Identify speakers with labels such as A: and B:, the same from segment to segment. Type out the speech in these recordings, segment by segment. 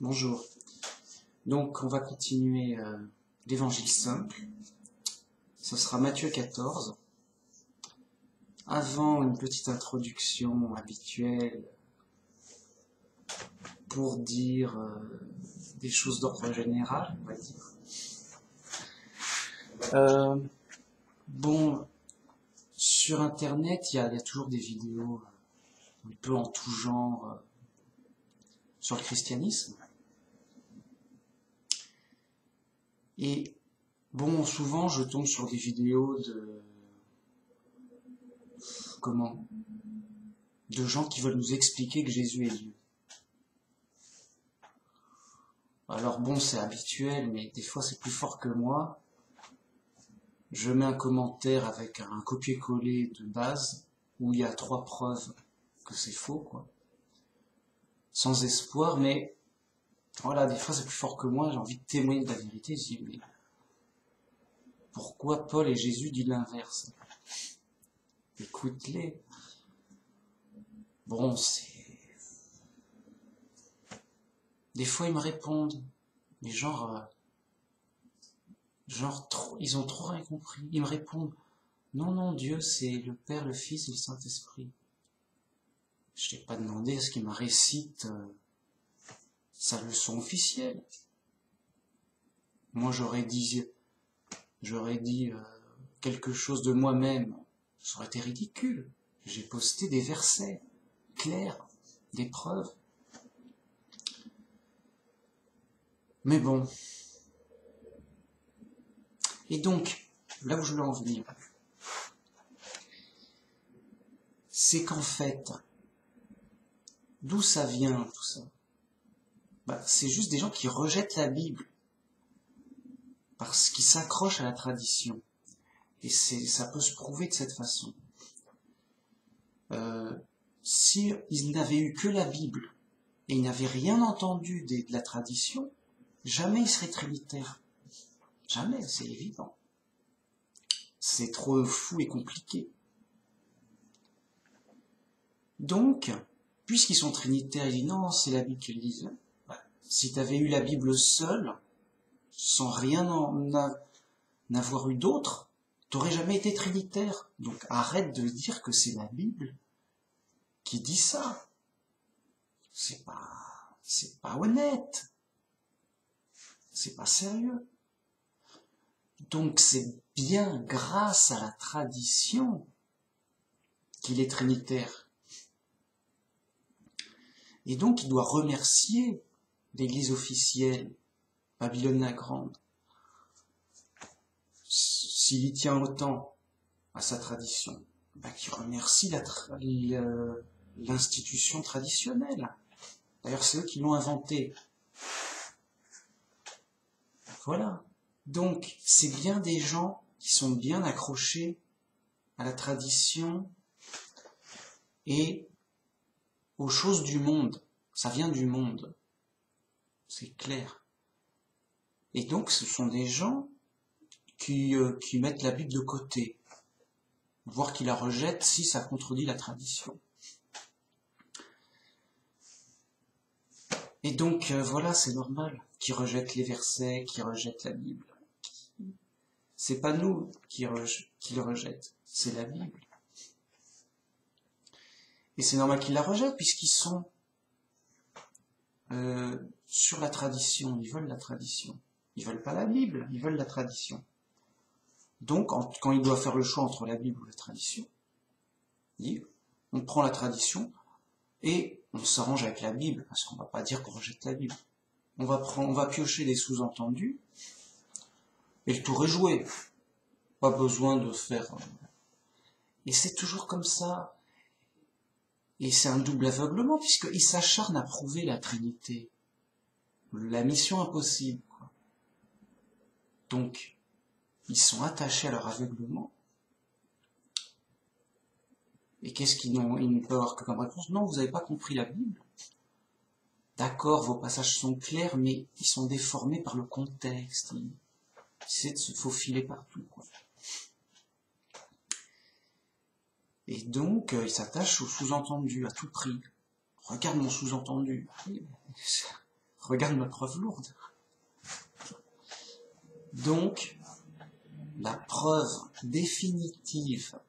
A: Bonjour. Donc, on va continuer l'évangile simple. Ce sera Matthieu 14. Avant une petite introduction habituelle pour dire des choses d'ordre général, on va dire. Bon, sur Internet, il y a toujours des vidéos un peu en tout genre sur le christianisme. Et bon, souvent je tombe sur des vidéos de gens qui veulent nous expliquer que Jésus est Dieu. Alors bon, c'est habituel, mais des fois c'est plus fort que moi. Je mets un commentaire avec un copier-coller de base où il y a 3 preuves que c'est faux, quoi. Sans espoir, mais voilà, des fois c'est plus fort que moi, j'ai envie de témoigner de la vérité. Je dis, mais pourquoi Paul et Jésus disent l'inverse? Écoute-les. Bon, des fois ils me répondent, mais ils ont trop rien compris. Ils me répondent, non, Dieu c'est le Père, le Fils et le Saint-Esprit. Je t'ai pas demandé à ce qu'il me récite sa leçon officielle. Moi j'aurais dit quelque chose de moi-même, ça aurait été ridicule. J'ai posté des versets clairs, des preuves. Mais bon. Et donc, là où je veux en venir, c'est qu'en fait, d'où ça vient tout ça? C'est juste des gens qui rejettent la Bible parce qu'ils s'accrochent à la tradition. Et ça peut se prouver de cette façon. S'ils n'avaient eu que la Bible et ils n'avaient rien entendu de la tradition, jamais ils seraient trinitaires. Jamais, c'est évident. C'est trop fou et compliqué. Donc, puisqu'ils sont trinitaires, ils disent non, c'est la Bible qui le dit. Si tu avais eu la Bible seule, sans rien en avoir eu d'autre, t'aurais jamais été trinitaire. Donc arrête de dire que c'est la Bible qui dit ça. C'est pas honnête. C'est pas sérieux. Donc c'est bien grâce à la tradition qu'il est trinitaire. Et donc il doit remercier l'Église officielle, Babylone la Grande, s'il y tient autant à sa tradition, qu'il remercie l'institution traditionnelle. D'ailleurs, c'est eux qui l'ont inventée. Voilà. Donc, c'est bien des gens qui sont bien accrochés à la tradition et aux choses du monde. Ça vient du monde. C'est clair. Et donc, ce sont des gens qui mettent la Bible de côté, voire qui la rejettent si ça contredit la tradition. Et donc, voilà, c'est normal qu'ils rejettent les versets, qu'ils rejettent la Bible. C'est pas nous qui le rejettent, c'est la Bible. Et c'est normal qu'ils la rejettent puisqu'ils sont sur la tradition, ils veulent la tradition. Ils veulent pas la Bible, ils veulent la tradition. Donc, quand ils doivent faire le choix entre la Bible ou la tradition, on prend la tradition et on s'arrange avec la Bible, parce qu'on va pas dire qu'on rejette la Bible. On va piocher des sous-entendus, et le tour est joué. Pas besoin de faire... Et c'est toujours comme ça. Et c'est un double aveuglement, puisqu'ils s'acharnent à prouver la Trinité. La mission impossible, quoi. Donc, ils sont attachés à leur aveuglement. Et qu'est-ce qu'ils ne peuvent avoir que comme réponse? Non, vous n'avez pas compris la Bible. D'accord, vos passages sont clairs, mais ils sont déformés par le contexte. Ils essaient de se faufiler partout, quoi. Et donc, ils s'attachent au sous-entendu à tout prix. Regarde mon sous-entendu. Regarde ma preuve lourde. Donc, la preuve définitive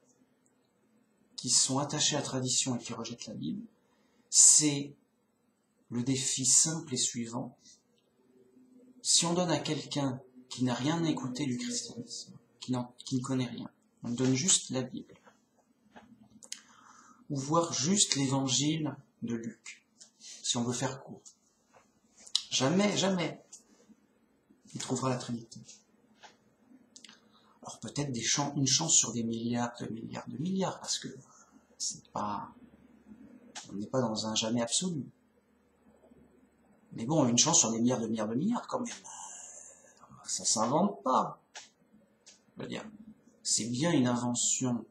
A: qui sont attachés à la tradition et qui rejettent la Bible, c'est le défi simple et suivant. Si on donne à quelqu'un qui n'a rien écouté du christianisme, qui ne connaît rien, on lui donne juste la Bible, ou voir juste l'évangile de Luc, si on veut faire court. Jamais, jamais, il trouvera la Trinité. Alors peut-être une chance sur des milliards, parce que on n'est pas dans un jamais absolu. Mais bon, une chance sur des milliards quand même. Ça s'invente pas. Je veux dire, c'est bien une invention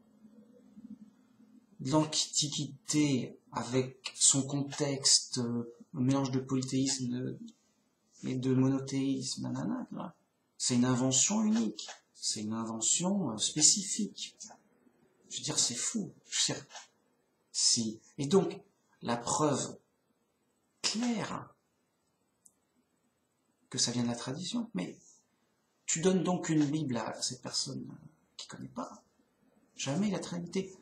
A: de l'Antiquité avec son contexte, un mélange de polythéisme et de monothéisme, nanana. C'est une invention unique. C'est une invention spécifique. Je veux dire, c'est fou. Je veux dire, si. Et donc, la preuve claire que ça vient de la tradition, mais tu donnes donc une Bible à cette personne qui ne connaît pas jamais la Trinité.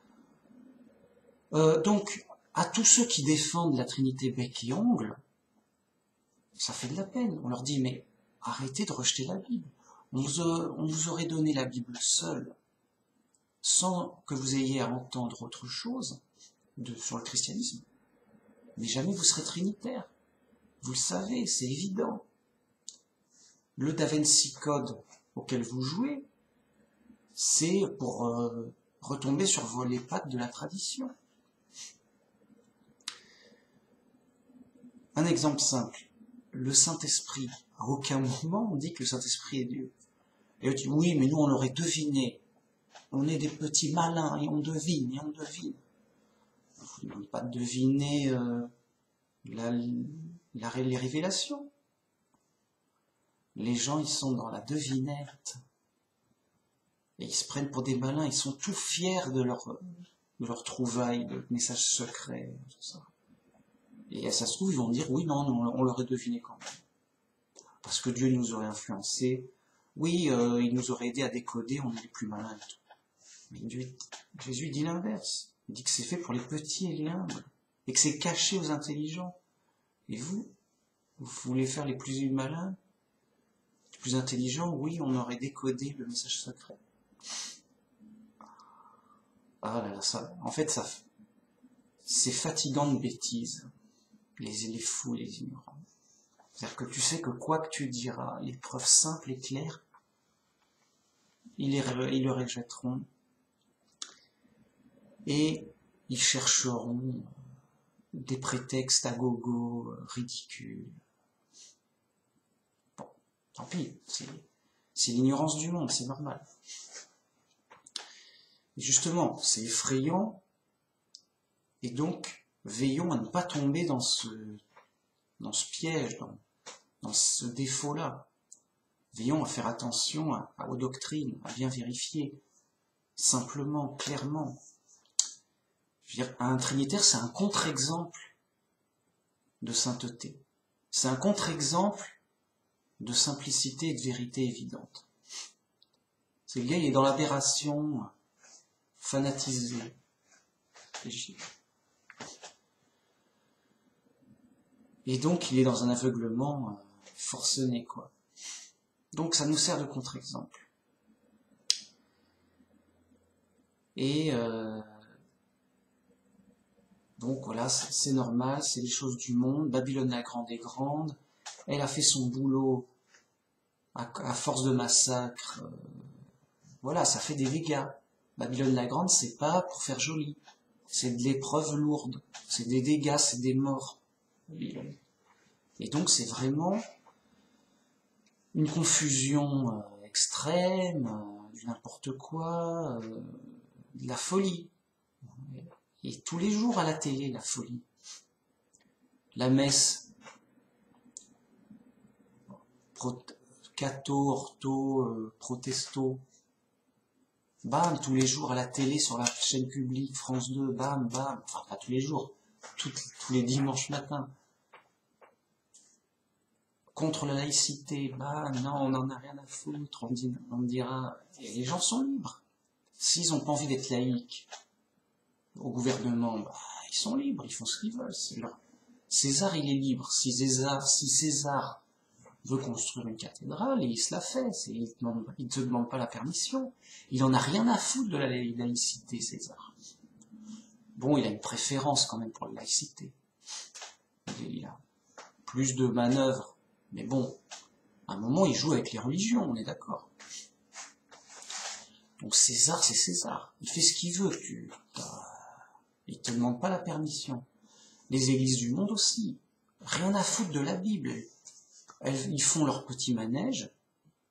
A: Donc, à tous ceux qui défendent la Trinité bec et ongle, ça fait de la peine. On leur dit, mais arrêtez de rejeter la Bible. On vous aurait donné la Bible seule, sans que vous ayez à entendre autre chose sur le christianisme. Mais jamais vous serez trinitaire. Vous le savez, c'est évident. Le Da Vinci Code auquel vous jouez, c'est pour retomber sur les pattes de la tradition. Un exemple simple. Le Saint-Esprit. À aucun moment on dit que le Saint-Esprit est Dieu. Et on dit, oui, mais nous on l'aurait deviné. On est des petits malins et on devine, Vous ne demandez pas de deviner les révélations. Les gens, ils sont dans la devinette. Et ils se prennent pour des malins, ils sont tout fiers de leur trouvaille, de messages secrets, tout ça. Et ça se trouve, ils vont dire, oui, non, on l'aurait deviné quand même. Parce que Dieu nous aurait influencés. Oui, il nous aurait aidé à décoder, on est les plus malins et tout. Mais Jésus dit l'inverse. Il dit que c'est fait pour les petits et les humbles. Et que c'est caché aux intelligents. Et vous voulez faire les plus malins, les plus intelligents? Oui, on aurait décodé le message secret. Ah là là, ça, en fait, c'est fatigant de bêtises. Les fous, les ignorants. C'est-à-dire que tu sais que quoi que tu diras, les preuves simples et claires, ils le rejetteront. Et ils chercheront des prétextes à gogo, ridicules. Bon, tant pis, c'est l'ignorance du monde, c'est normal. Et justement, c'est effrayant, et donc, veillons à ne pas tomber dans ce piège, dans ce défaut-là. Veillons à faire attention aux doctrines, à bien vérifier, simplement, clairement. Je veux dire, un trinitaire, c'est un contre-exemple de sainteté. C'est un contre-exemple de simplicité et de vérité évidente. C'est le gars, il est dans l'aberration, fanatisé. Et donc, il est dans un aveuglement forcené, quoi. Donc, ça nous sert de contre-exemple. Et donc, voilà, c'est normal, c'est les choses du monde. Babylone la Grande est grande. Elle a fait son boulot à force de massacres. Voilà, ça fait des dégâts. Babylone la Grande, c'est pas pour faire joli. C'est de l'épreuve lourde. C'est des dégâts, c'est des morts. Et donc, c'est vraiment une confusion extrême, du n'importe quoi, de la folie. Et tous les jours à la télé, la folie. La messe, catho, ortho, protesto, bam, tous les jours à la télé, sur la chaîne publique, France 2, bam, bam, enfin pas tous les jours, tous les dimanches matins. contre la laïcité, bah non, on n'en a rien à foutre, on me dira, et les gens sont libres. S'ils n'ont pas envie d'être laïcs au gouvernement, bah, ils sont libres, ils font ce qu'ils veulent, c'est leur... César, il est libre. Si César veut construire une cathédrale, et il se la fait, il ne te demande pas la permission. Il en a rien à foutre de la laïcité, César. Bon, il a une préférence quand même pour la laïcité. Il a plus de manœuvres. Mais bon, à un moment, il joue avec les religions, on est d'accord. Donc César, c'est César. Il fait ce qu'il veut. Il te demande pas la permission. Les églises du monde aussi. Rien à foutre de la Bible. Ils font leur petit manège.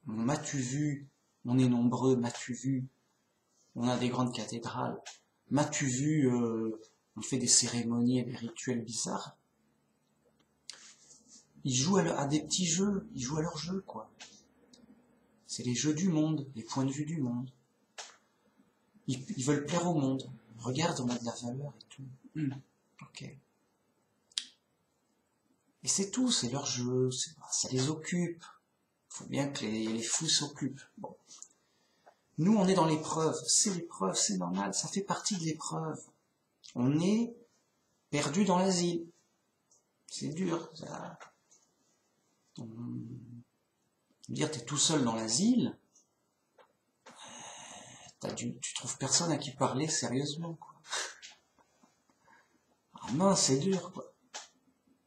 A: M'as-tu vu? On est nombreux. M'as-tu vu? On a des grandes cathédrales. M'as-tu vu? On fait des cérémonies et des rituels bizarres. Ils jouent à des petits jeux. Ils jouent à leurs jeux, quoi. C'est les jeux du monde, les points de vue du monde. Ils veulent plaire au monde. Regarde, on a de la valeur et tout. Ok. Et c'est tout, c'est leur jeu, ça les occupe. Il faut bien que les fous s'occupent. Bon. Nous, on est dans l'épreuve. C'est l'épreuve, c'est normal, ça fait partie de l'épreuve. On est perdu dans l'asile. C'est dur. Ça... Dire t'es tout seul dans l'asile, tu trouves personne à qui parler sérieusement, quoi. Ah mince, c'est dur, quoi.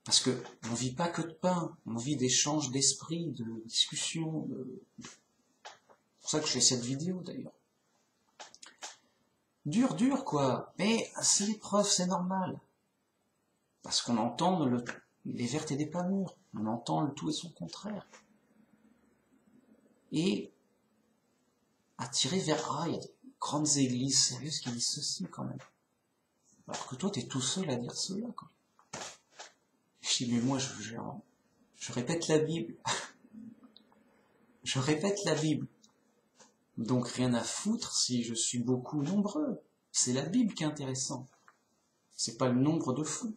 A: Parce que on vit pas que de pain, on vit d'échanges d'esprit, de discussions. C'est pour ça que je fais cette vidéo d'ailleurs. Dur, quoi. Mais c'est l'épreuve, c'est normal. Parce qu'on entend les vertes et des pas mûres. On entend le tout et son contraire. Et attirer vers, il y a des grandes églises sérieuses qui disent ceci quand même. Alors que toi, t'es tout seul à dire cela, quoi. Je dis, mais moi, je répète la Bible. Je répète la Bible. Donc rien à foutre si je suis beaucoup nombreux. C'est la Bible qui est intéressant. C'est pas le nombre de fous.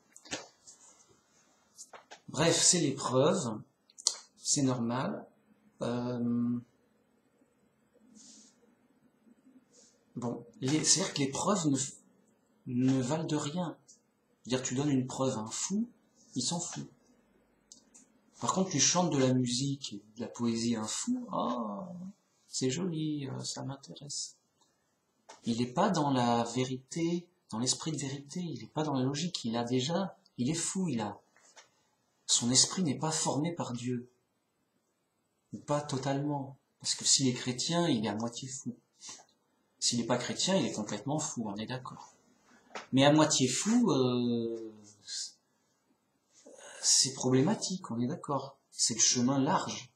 A: Bref, c'est l'épreuve. C'est normal. Bon, c'est-à-dire que les preuves ne valent de rien. C'est-à-dire que tu donnes une preuve à un fou, il s'en fout. Par contre, tu chantes de la musique et de la poésie à un fou, c'est joli, ça m'intéresse. Il n'est pas dans la vérité, dans l'esprit de vérité, il n'est pas dans la logique, il est fou, son esprit n'est pas formé par Dieu. Ou pas totalement. Parce que s'il est chrétien, il est à moitié fou. S'il n'est pas chrétien, il est complètement fou, on est d'accord. Mais à moitié fou, c'est problématique, on est d'accord. C'est le chemin large.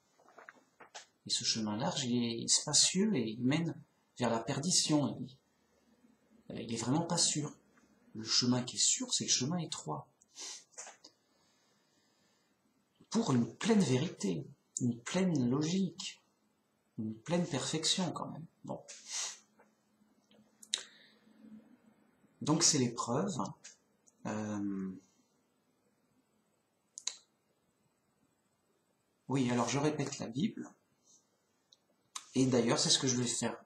A: Et ce chemin large, il est spacieux et il mène vers la perdition. Il est vraiment pas sûr. Le chemin qui est sûr, c'est le chemin étroit. Pour une pleine vérité, une pleine logique, une pleine perfection quand même. Bon. Donc c'est l'épreuve. Oui, alors je répète la Bible. Et d'ailleurs, c'est ce que je vais faire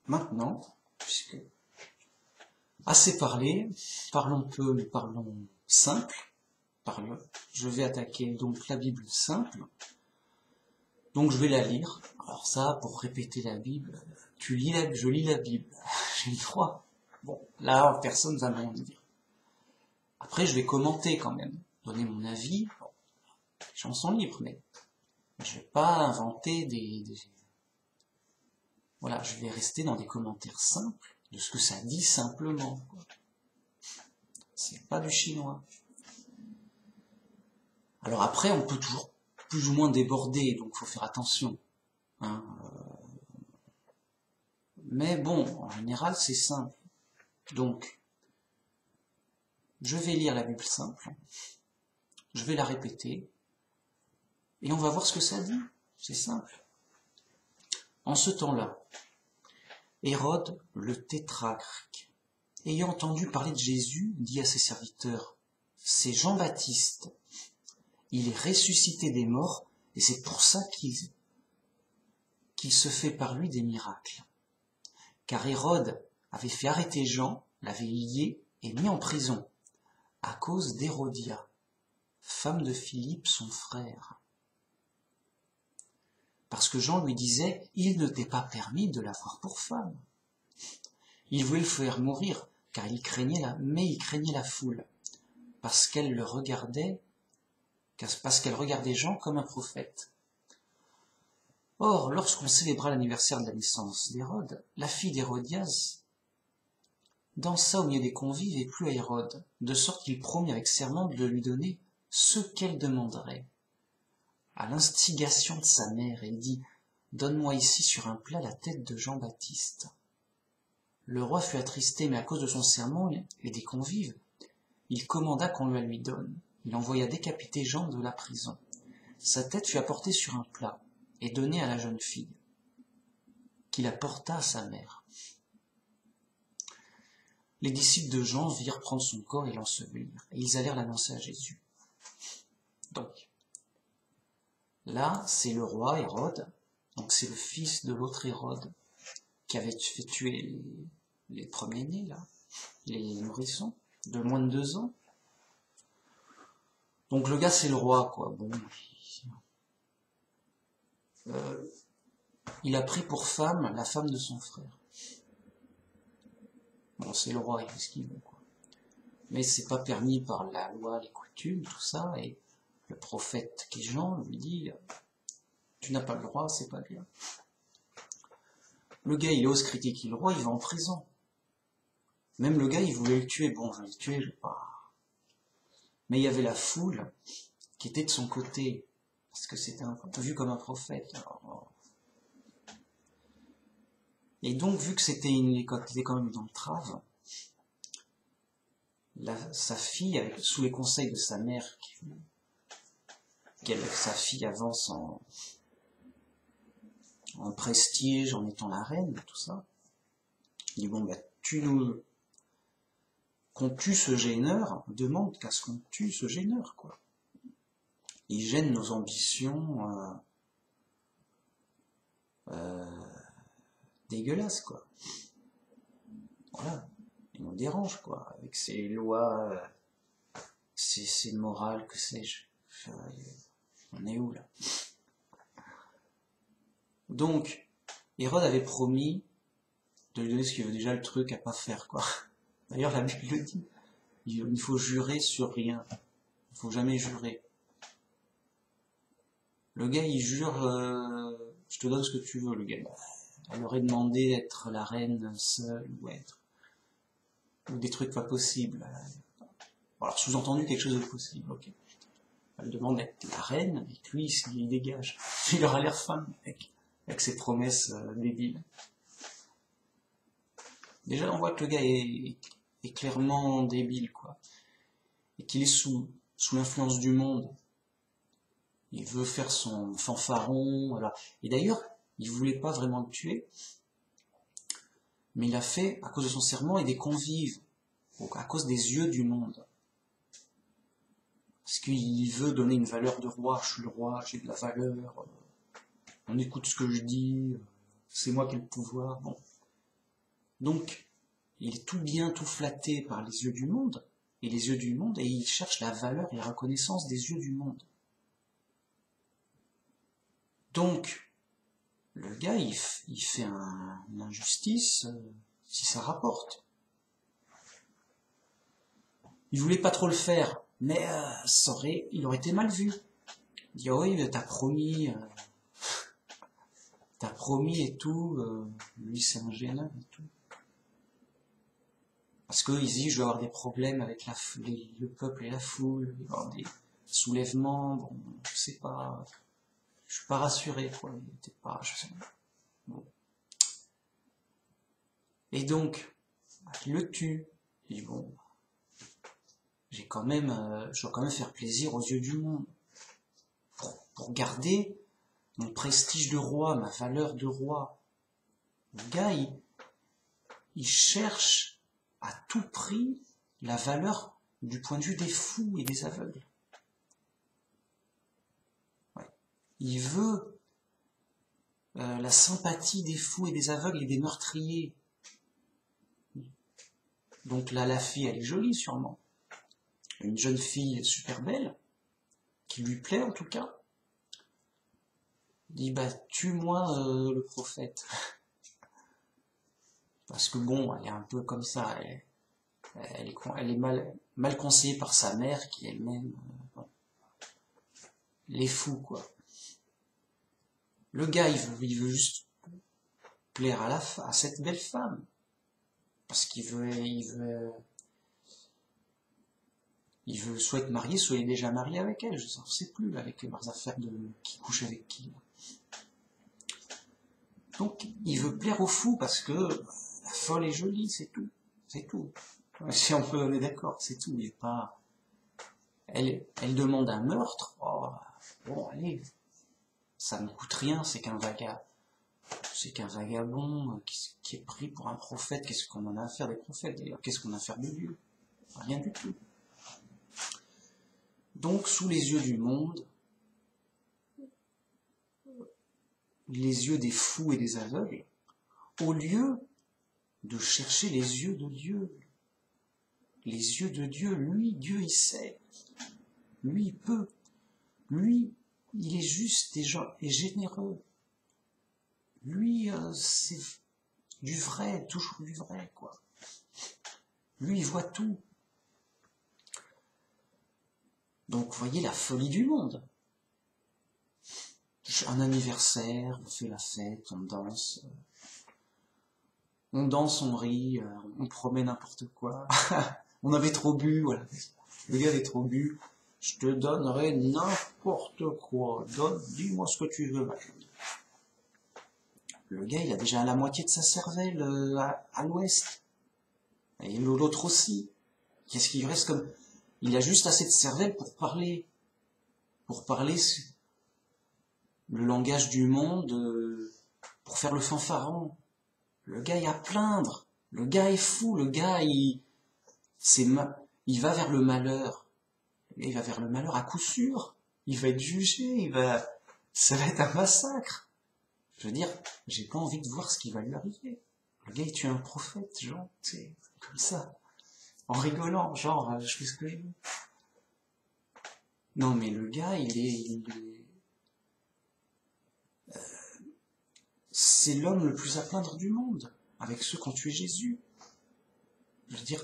A: maintenant, puisque assez parlé, parlons peu, mais parlons simple. Je vais attaquer donc la Bible simple. Donc je vais la lire. Alors ça, pour répéter la Bible, je lis la Bible. J'ai le droit. Bon, là, personne ne va rien me dire. Après, je vais commenter quand même, donner mon avis. Bon, les gens sont libres, mais je vais pas inventer Voilà, je vais rester dans des commentaires simples de ce que ça dit simplement. C'est pas du chinois. Alors après, on peut toujours plus ou moins déborder, donc il faut faire attention. Hein. Mais bon, en général, c'est simple. Donc, je vais lire la Bible simple, je vais la répéter, et on va voir ce que ça dit. C'est simple. En ce temps-là, Hérode, le tétrarque, ayant entendu parler de Jésus, dit à ses serviteurs, c'est Jean-Baptiste, il est ressuscité des morts, et c'est pour ça qu'il se fait par lui des miracles. Car Hérode avait fait arrêter Jean, l'avait lié et mis en prison, à cause d'Hérodia, femme de Philippe, son frère. Parce que Jean lui disait, il ne t'est pas permis de l'avoir pour femme. Il voulait le faire mourir, car il craignait la foule, parce qu'elle regardait Jean comme un prophète. Or, lorsqu'on célébra l'anniversaire de la naissance d'Hérode, la fille d'Hérodias dansa au milieu des convives et plut à Hérode, de sorte qu'il promit avec serment de lui donner ce qu'elle demanderait. À l'instigation de sa mère, il dit « Donne-moi ici sur un plat la tête de Jean-Baptiste ». Le roi fut attristé, mais à cause de son serment et des convives, il commanda qu'on la lui donne. Il envoya décapiter Jean de la prison. Sa tête fut apportée sur un plat et donnée à la jeune fille, qui la porta à sa mère. Les disciples de Jean virent prendre son corps et l'ensevelir, et ils allèrent l'annoncer à Jésus. Donc, là, c'est le roi Hérode, donc c'est le fils de l'autre Hérode, qui avait fait tuer les premiers-nés, là, les nourrissons, de moins de 2 ans. Donc le gars, c'est le roi, quoi. Bon, il a pris pour femme la femme de son frère. Bon, c'est le roi, il fait ce qu'il veut, quoi. Mais c'est pas permis par la loi, les coutumes, tout ça, et le prophète qui est Jean lui dit « Tu n'as pas le droit, c'est pas bien ». Le gars, il ose critiquer le roi, il va en prison. Même le gars, il voulait le tuer. Bon, je vais le tuer, je vais pas... Mais il y avait la foule qui était de son côté, parce que c'était un peu vu comme un prophète. Alors... Et donc, vu que c'était quand même une entrave, sa fille, sous les conseils de sa mère, sa fille avance en prestige, en étant la reine, tout ça, il dit, bon, ben, qu'on tue ce gêneur, demande qu'à ce qu'on tue ce gêneur, quoi. Il gêne nos ambitions dégueulasses, quoi. Voilà. Il nous dérange, quoi, avec ses lois, ses morales, que sais-je. On est où, là? Donc, Hérode avait promis de lui donner ce qu'il veut, déjà le truc à pas faire, quoi. D'ailleurs, la Bible le dit. Il faut jurer sur rien. Il faut jamais jurer. Le gars, il jure, je te donne ce que tu veux, le gars. Elle aurait demandé d'être la reine seule, ou des trucs pas possibles. Alors, sous-entendu, quelque chose de possible, ok. Elle demande d'être la reine, et lui, il dégage. Il aura l'air fin, avec ses promesses débiles. Déjà, on voit que le gars est clairement débile, quoi. Et qu'il est sous l'influence du monde. Il veut faire son fanfaron, voilà. Et d'ailleurs, il voulait pas vraiment le tuer, mais il l'a fait à cause de son serment et des convives, donc à cause des yeux du monde. Parce qu'il veut donner une valeur de roi, je suis le roi, j'ai de la valeur, on écoute ce que je dis, c'est moi qui ai le pouvoir, bon. Donc, il est tout bien, tout flatté par les yeux du monde, et il cherche la valeur et la reconnaissance des yeux du monde. Donc, le gars, il fait une injustice si ça rapporte. Il voulait pas trop le faire, mais il aurait été mal vu. Il dit, oh oui, t'as promis et tout, lui c'est un gêneur et tout. Parce qu'il dit, je vais avoir des problèmes avec le peuple et la foule, il va y avoir des soulèvements, bon, je sais pas, je suis pas rassuré, quoi, il était pas, je sais pas. Bon. Et donc, il le tue, il dit, bon, je dois quand même faire plaisir aux yeux du monde, pour garder mon prestige de roi, ma valeur de roi. Le gars, il cherche à tout prix la valeur du point de vue des fous et des aveugles. Il veut la sympathie des fous et des aveugles et des meurtriers. Donc là, la fille, elle est jolie sûrement. Une jeune fille super belle, qui lui plaît en tout cas. Il dit, bah, tue-moi le prophète. Parce que bon, elle est un peu comme ça, elle est mal conseillée par sa mère, qui elle-même, les fous, quoi. Le gars, il veut juste plaire à cette belle femme. Parce qu'il veut soit être marié, soit il est déjà marié avec elle, je ne sais plus, avec leurs affaires de qui couche avec qui. Donc, il veut plaire aux fous parce que la folle est jolie, c'est tout. C'est tout. Si on peut, on est d'accord, c'est tout. Il n'est pas... Elle demande un meurtre. Oh, bon, allez, ça ne coûte rien, c'est qu'un vagabond qui est pris pour un prophète. Qu'est-ce qu'on en a à faire des prophètes d'ailleurs? Qu'est-ce qu'on a à faire de Dieu? Rien du tout. Donc, sous les yeux du monde, les yeux des fous et des aveugles, au lieu de chercher les yeux de Dieu, lui, Dieu, il sait. Lui, il peut. Lui, il est juste et généreux. Lui, c'est du vrai, toujours du vrai, quoi. Lui, il voit tout. Donc, vous voyez la folie du monde. Un anniversaire, on fait la fête, on danse, on rit, on promet n'importe quoi. On avait trop bu, voilà. Le gars avait trop bu. Je te donnerai n'importe quoi. Dis-moi ce que tu veux. Le gars, il a déjà la moitié de sa cervelle à l'ouest. Et l'autre aussi. Qu'est-ce qu'il reste comme... Il a juste assez de cervelle pour parler. Pour parler le langage du monde, pour faire le fanfaron. Le gars, il a à plaindre. Le gars est fou. Le gars, il va vers le malheur. Il va vers le malheur à coup sûr. Il va être jugé. Ça va être un massacre. Je veux dire, j'ai pas envie de voir ce qui va lui arriver. Le gars, il tue un prophète, genre, c'est comme ça. En rigolant, genre, je fais ce que je veux. Non, mais le gars, c'est l'homme le plus à plaindre du monde, avec ceux qui ont tué Jésus. Je veux dire,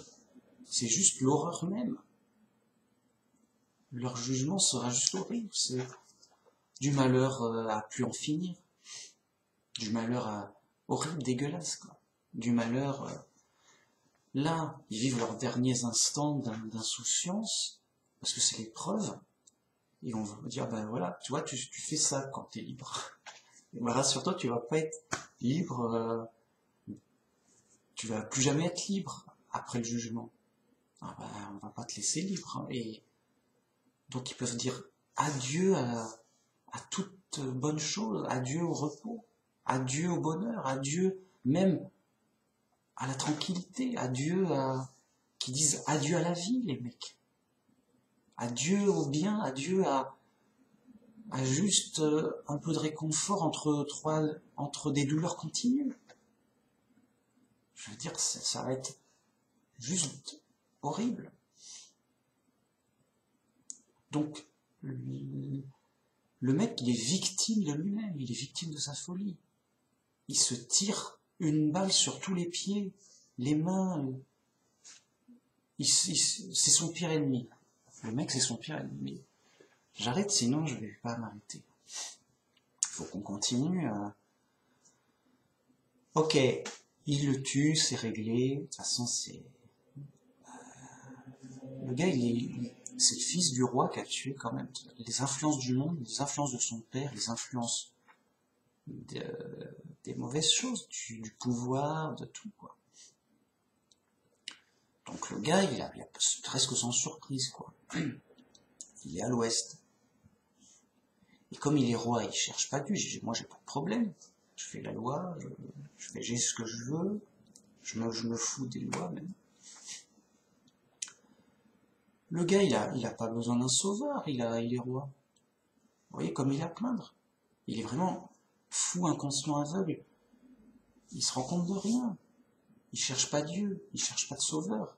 A: c'est juste l'horreur même. Leur jugement sera juste horrible. C'est du malheur à plus en finir. Du malheur horrible, dégueulasse, quoi. Du malheur... Là, ils vivent leurs derniers instants d'insouciance, parce que c'est l'épreuve, et on va dire, ben voilà, tu vois, tu fais ça quand tu es libre. Et ben, rassure-toi, tu vas pas être libre, tu vas plus jamais être libre après le jugement. Ah ben, on va pas te laisser libre. Hein. Et donc ils peuvent dire adieu à toute bonne chose, adieu au repos, adieu au bonheur, adieu même à la tranquillité, qui disent adieu à la vie, les mecs. Adieu au bien, adieu à juste un peu de réconfort entre des douleurs continues. Je veux dire, ça va être juste horrible. Donc, le mec, il est victime de lui-même, il est victime de sa folie. Il se tire une balle sur tous les pieds, les mains. C'est son pire ennemi. Le mec, c'est son pire ennemi. J'arrête, sinon je vais pas m'arrêter. Il faut qu'on continue. Ok, il le tue, c'est réglé. De toute façon, c'est... Le gars, c'est le fils du roi qui a tué quand même. Les influences du monde, les influences de son père, les influences des mauvaises choses, du pouvoir, de tout, quoi. Donc le gars, il a presque sans surprise, quoi. Il est à l'ouest. Et comme il est roi, il cherche pas Dieu. Moi, j'ai pas de problème. Je fais la loi, j'ai ce que je veux. Je me fous des lois, même. Le gars, il a pas besoin d'un sauveur. Il est roi. Vous voyez, comme il a à plaindre. Il est vraiment fou, inconscient, aveugle. Il se rend compte de rien. Il cherche pas Dieu, il cherche pas de sauveur.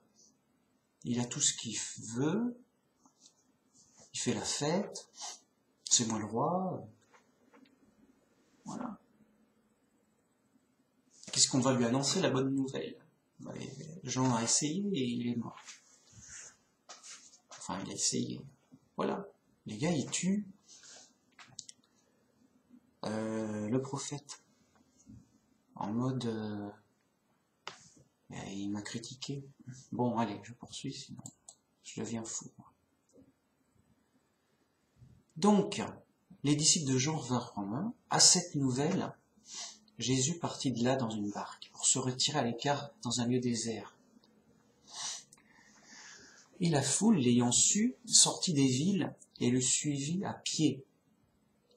A: Il a tout ce qu'il veut, il fait la fête, c'est moi le roi, voilà. Qu'est-ce qu'on va lui annoncer? La bonne nouvelle. Jean a essayé et il est mort. Enfin, il a essayé. Voilà. Les gars, ils tuent le prophète. En mode... il m'a critiqué. Bon, allez, je poursuis, sinon je deviens fou. Donc, les disciples de Jean vinrent en main. À cette nouvelle, Jésus partit de là dans une barque pour se retirer à l'écart dans un lieu désert. Et la foule, l'ayant su, sortit des villes et le suivit à pied.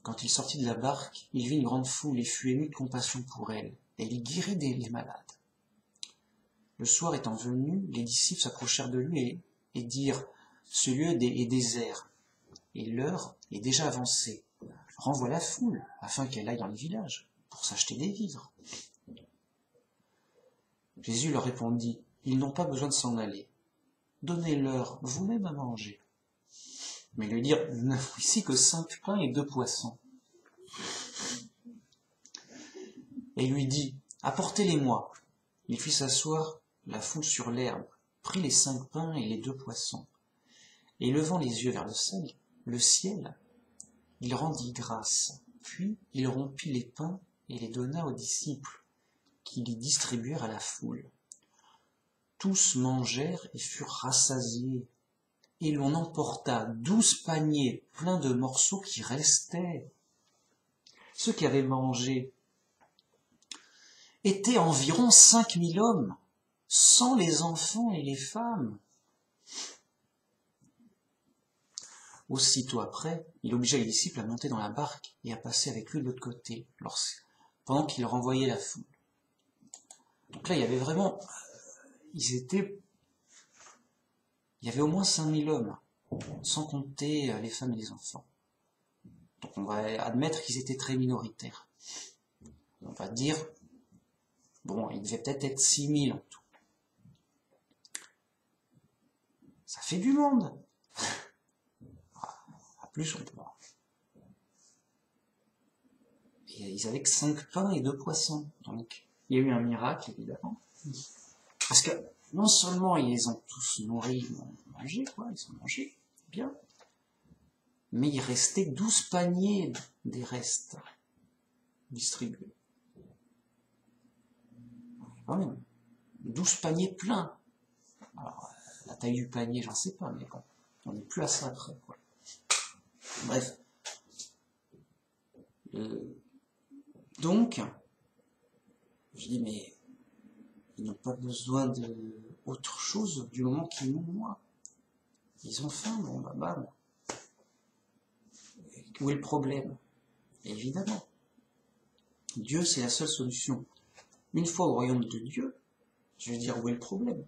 A: Quand il sortit de la barque, il vit une grande foule et fut ému de compassion pour elle, et il guérit les malades. Le soir étant venu, les disciples s'approchèrent de lui et dirent « Ce lieu est désert, et l'heure est déjà avancée. Renvoie la foule, afin qu'elle aille dans les villages, pour s'acheter des vivres. » Jésus leur répondit « Ils n'ont pas besoin de s'en aller. Donnez-leur vous-même à manger. » Mais ils lui dirent « Nous n'avons ici que 5 pains et 2 poissons. » Et il lui dit « Apportez-les-moi. » Il fit s'asseoir la foule sur l'herbe, prit les 5 pains et les 2 poissons, et levant les yeux vers le ciel, il rendit grâce, puis il rompit les pains et les donna aux disciples, qui les distribuèrent à la foule. Tous mangèrent et furent rassasiés, et l'on emporta 12 paniers pleins de morceaux qui restaient. Ceux qui avaient mangé étaient environ 5000 hommes, sans les enfants et les femmes. Aussitôt après, il obligea les disciples à monter dans la barque et à passer avec lui de l'autre côté, pendant qu'il renvoyait la foule. Donc là, il y avait vraiment... Il y avait au moins 5000 hommes, sans compter les femmes et les enfants. Donc on va admettre qu'ils étaient très minoritaires. On va dire... Bon, il devait peut-être être 6000 en tout. Ça fait du monde. À plus, on peut voir. Et ils avaient que 5 pains et 2 poissons. Donc, il y a eu un miracle, évidemment. Parce que, non seulement ils ont tous nourri, mangé, ils ont mangé, bien. Mais il restait 12 paniers des restes distribués. Quand même. 12 paniers pleins. Alors, la taille du panier, j'en sais pas, mais bon, on n'est plus à ça après, quoi. Bref. Donc, je dis, mais ils n'ont pas besoin d'autre chose du moment qu'ils m'ont moi. Ils ont faim, bon, bam. Où est le problème? Évidemment. Dieu, c'est la seule solution. Une fois au royaume de Dieu, je veux dire, où est le problème?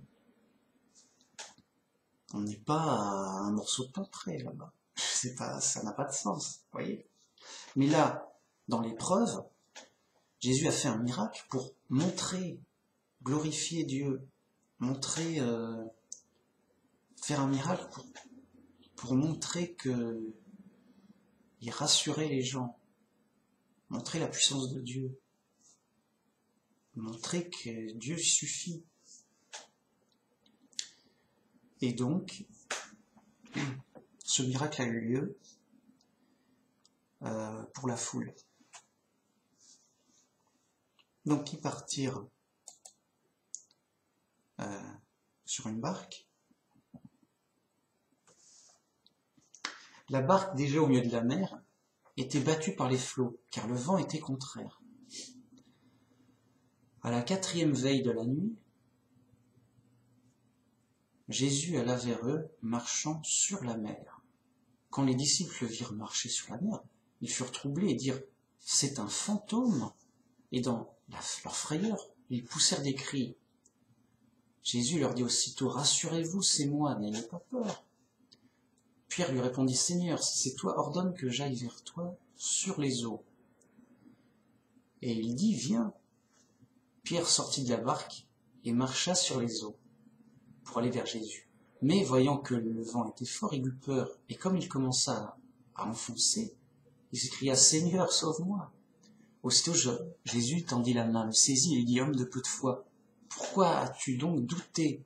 A: On n'est pas à un morceau de pain près, là-bas. C'est pas, ça n'a pas de sens, vous voyez. Mais là, dans l'épreuve, Jésus a fait un miracle pour montrer, glorifier Dieu, montrer, faire un miracle pour montrer que il rassurait les gens, montrer la puissance de Dieu, montrer que Dieu suffit. Et donc, ce miracle a eu lieu pour la foule. Donc, ils partirent sur une barque. La barque, déjà au milieu de la mer, était battue par les flots, car le vent était contraire. À la 4e veille de la nuit, Jésus alla vers eux, marchant sur la mer. Quand les disciples le virent marcher sur la mer, ils furent troublés et dirent « C'est un fantôme !» Et dans leur frayeur, ils poussèrent des cris. Jésus leur dit aussitôt « Rassurez-vous, c'est moi, n'ayez pas peur. » Pierre lui répondit « Seigneur, si c'est toi, ordonne que j'aille vers toi sur les eaux. » Et il dit, viens. Pierre sortit de la barque et marcha sur les eaux pour aller vers Jésus. Mais voyant que le vent était fort, il eut peur, et comme il commença à enfoncer, il s'écria, Seigneur, sauve-moi. Aussitôt Jésus tendit la main, le saisit et lui dit, homme de peu de foi, pourquoi as-tu donc douté?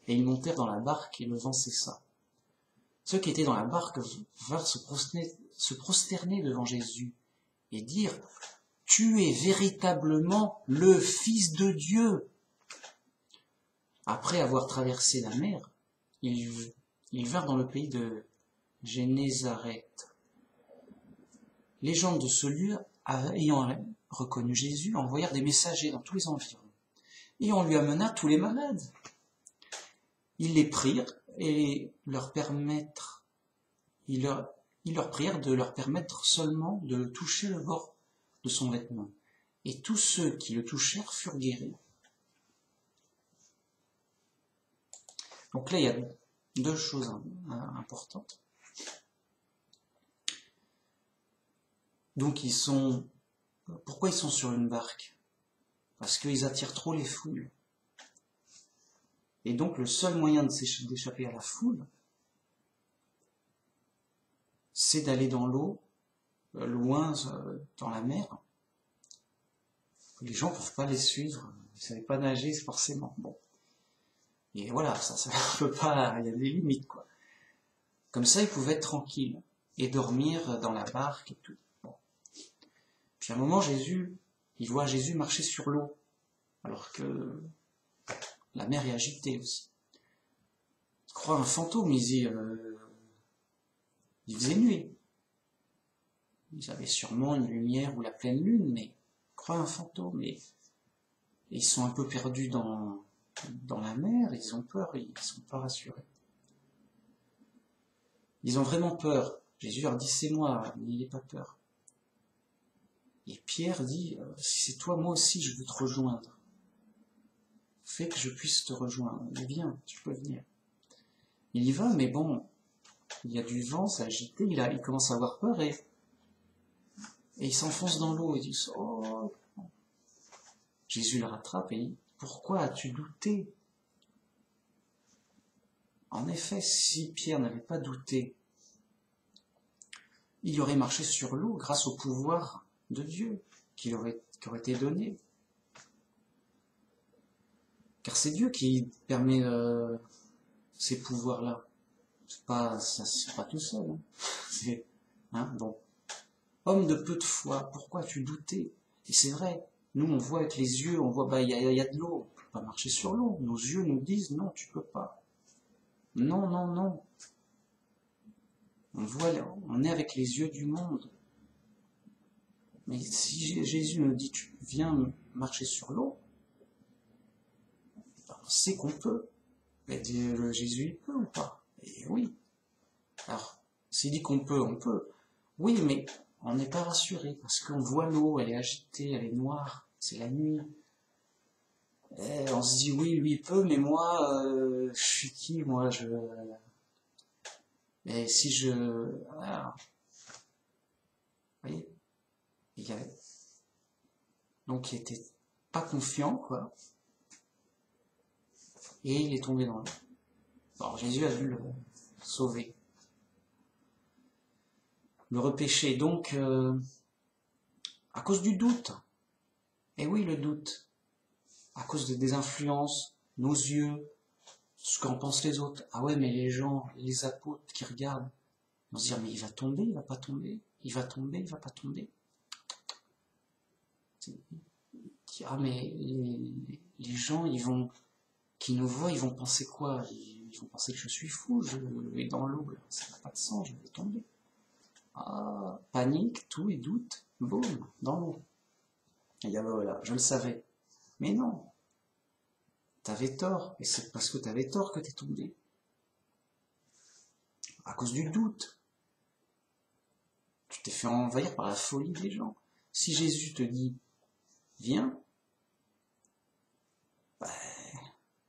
A: Et ils montèrent dans la barque et le vent cessa. Ceux qui étaient dans la barque vinrent se prosterner devant Jésus et dirent, tu es véritablement le Fils de Dieu. Après avoir traversé la mer, ils vinrent dans le pays de Génézareth. Les gens de ce lieu, ayant reconnu Jésus, envoyèrent des messagers dans tous les environs. Et on lui amena tous les malades. Ils les prirent et ils leur prièrent de leur permettre seulement de toucher le bord de son vêtement. Et tous ceux qui le touchèrent furent guéris. Donc là, il y a deux choses importantes. Donc pourquoi ils sont sur une barque? Parce qu'ils attirent trop les foules. Et donc le seul moyen d'échapper à la foule, c'est d'aller dans l'eau, loin dans la mer. Les gens ne peuvent pas les suivre, ils ne savent pas nager forcément. Bon. Et voilà, ça peut pas, il y a des limites, quoi. Comme ça, ils pouvaient être tranquilles et dormir dans la barque et tout. Bon. Puis à un moment, il voit Jésus marcher sur l'eau, alors que la mer est agitée aussi. Il croit un fantôme, il faisait nuit. Ils avaient sûrement une lumière ou la pleine lune, mais il croit un fantôme. Et ils sont un peu perdus dans la mer, ils ont peur, ils ne sont pas rassurés. Ils ont vraiment peur. Jésus leur dit, c'est moi, n'ayez pas peur. Et Pierre dit, si c'est toi, moi aussi, je veux te rejoindre. Fais que je puisse te rejoindre. Viens, tu peux venir. Il y va, mais bon, il y a du vent, c'est agité, il commence à avoir peur et il s'enfonce dans l'eau et dit, oh. Jésus le rattrape et dit, pourquoi as-tu douté? En effet, si Pierre n'avait pas douté, il aurait marché sur l'eau grâce au pouvoir de Dieu qui aurait été donné. Car c'est Dieu qui permet ces pouvoirs-là. C'est pas tout seul. Bon. Homme de peu de foi, pourquoi as-tu douté? Et c'est vrai, nous on voit avec les yeux, on voit, il y a de l'eau, on ne peut pas marcher sur l'eau. Nos yeux nous disent, non, tu peux pas. Non, non, non. On est avec les yeux du monde. Mais si Jésus nous dit, tu viens marcher sur l'eau, on sait qu'on peut. Mais Jésus, il peut ou pas? Et oui. Alors, s'il dit qu'on peut, on peut. Oui, mais on n'est pas rassuré, parce qu'on voit l'eau, elle est agitée, elle est noire, c'est la nuit. Et on se dit, oui, lui il peut, mais moi, je suis qui, moi, Mais si voilà. Vous voyez? Donc il était pas confiant, quoi. Et il est tombé dans l'eau. Alors Jésus a dû le sauver. Le repêcher, donc, à cause du doute. Et oui, le doute. À cause des influences, nos yeux, ce qu'en pensent les autres. Ah ouais, mais les gens, les apôtres qui regardent, vont se dire, mais il va tomber, il va pas tomber, il va tomber, il va pas tomber. Ah mais les gens, qui nous voient, ils vont penser quoi? Ils vont penser que je suis fou, je vais dans l'eau, ça n'a pas de sens, je vais tomber. Ah, panique, tout et doute, boum, dans l'eau. Et voilà, je le savais. Mais non, t'avais tort, et c'est parce que t'avais tort que t'es tombé. À cause du doute. Tu t'es fait envahir par la folie des gens. Si Jésus te dit, viens,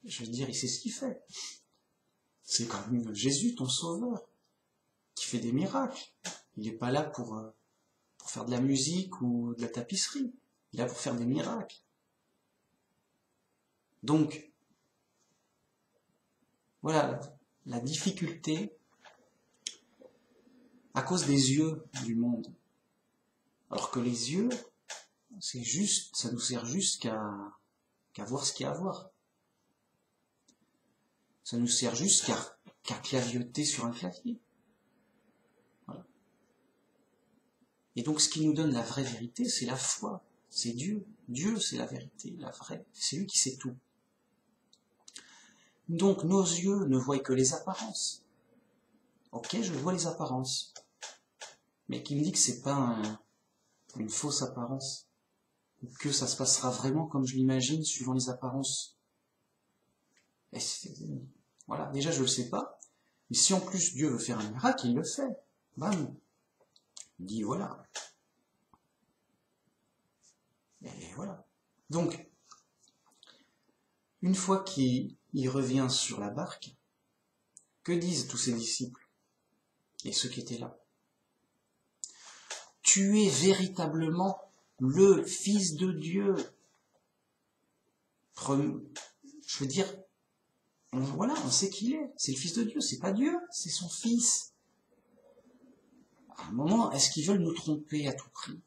A: je veux dire, il sait ce qu'il fait. C'est quand même Jésus, ton sauveur, qui fait des miracles. Il n'est pas là pour pour faire de la musique ou de la tapisserie. Il est là pour faire des miracles. Donc, voilà la difficulté à cause des yeux du monde. Alors que les yeux, c'est juste, ça nous sert juste qu'à voir ce qu'il y a à voir. Ça nous sert juste qu'à clavioter sur un clavier. Voilà. Et donc ce qui nous donne la vraie vérité, c'est la foi, c'est Dieu. Dieu, c'est la vérité, la vraie. C'est lui qui sait tout. Donc nos yeux ne voient que les apparences. Ok, je vois les apparences. Mais qui me dit que c'est pas une fausse apparence, ou que ça se passera vraiment comme je l'imagine, suivant les apparences. Et voilà, déjà je le sais pas, mais si en plus Dieu veut faire un miracle, il le fait. Bam. Il dit voilà. Et voilà. Donc, une fois qu'il revient sur la barque, que disent tous ses disciples et ceux qui étaient là? Tu es véritablement le Fils de Dieu. Je veux dire, voilà, on sait qui il est. C'est le Fils de Dieu, c'est pas Dieu, c'est son Fils. À un moment, est-ce qu'ils veulent nous tromper à tout prix?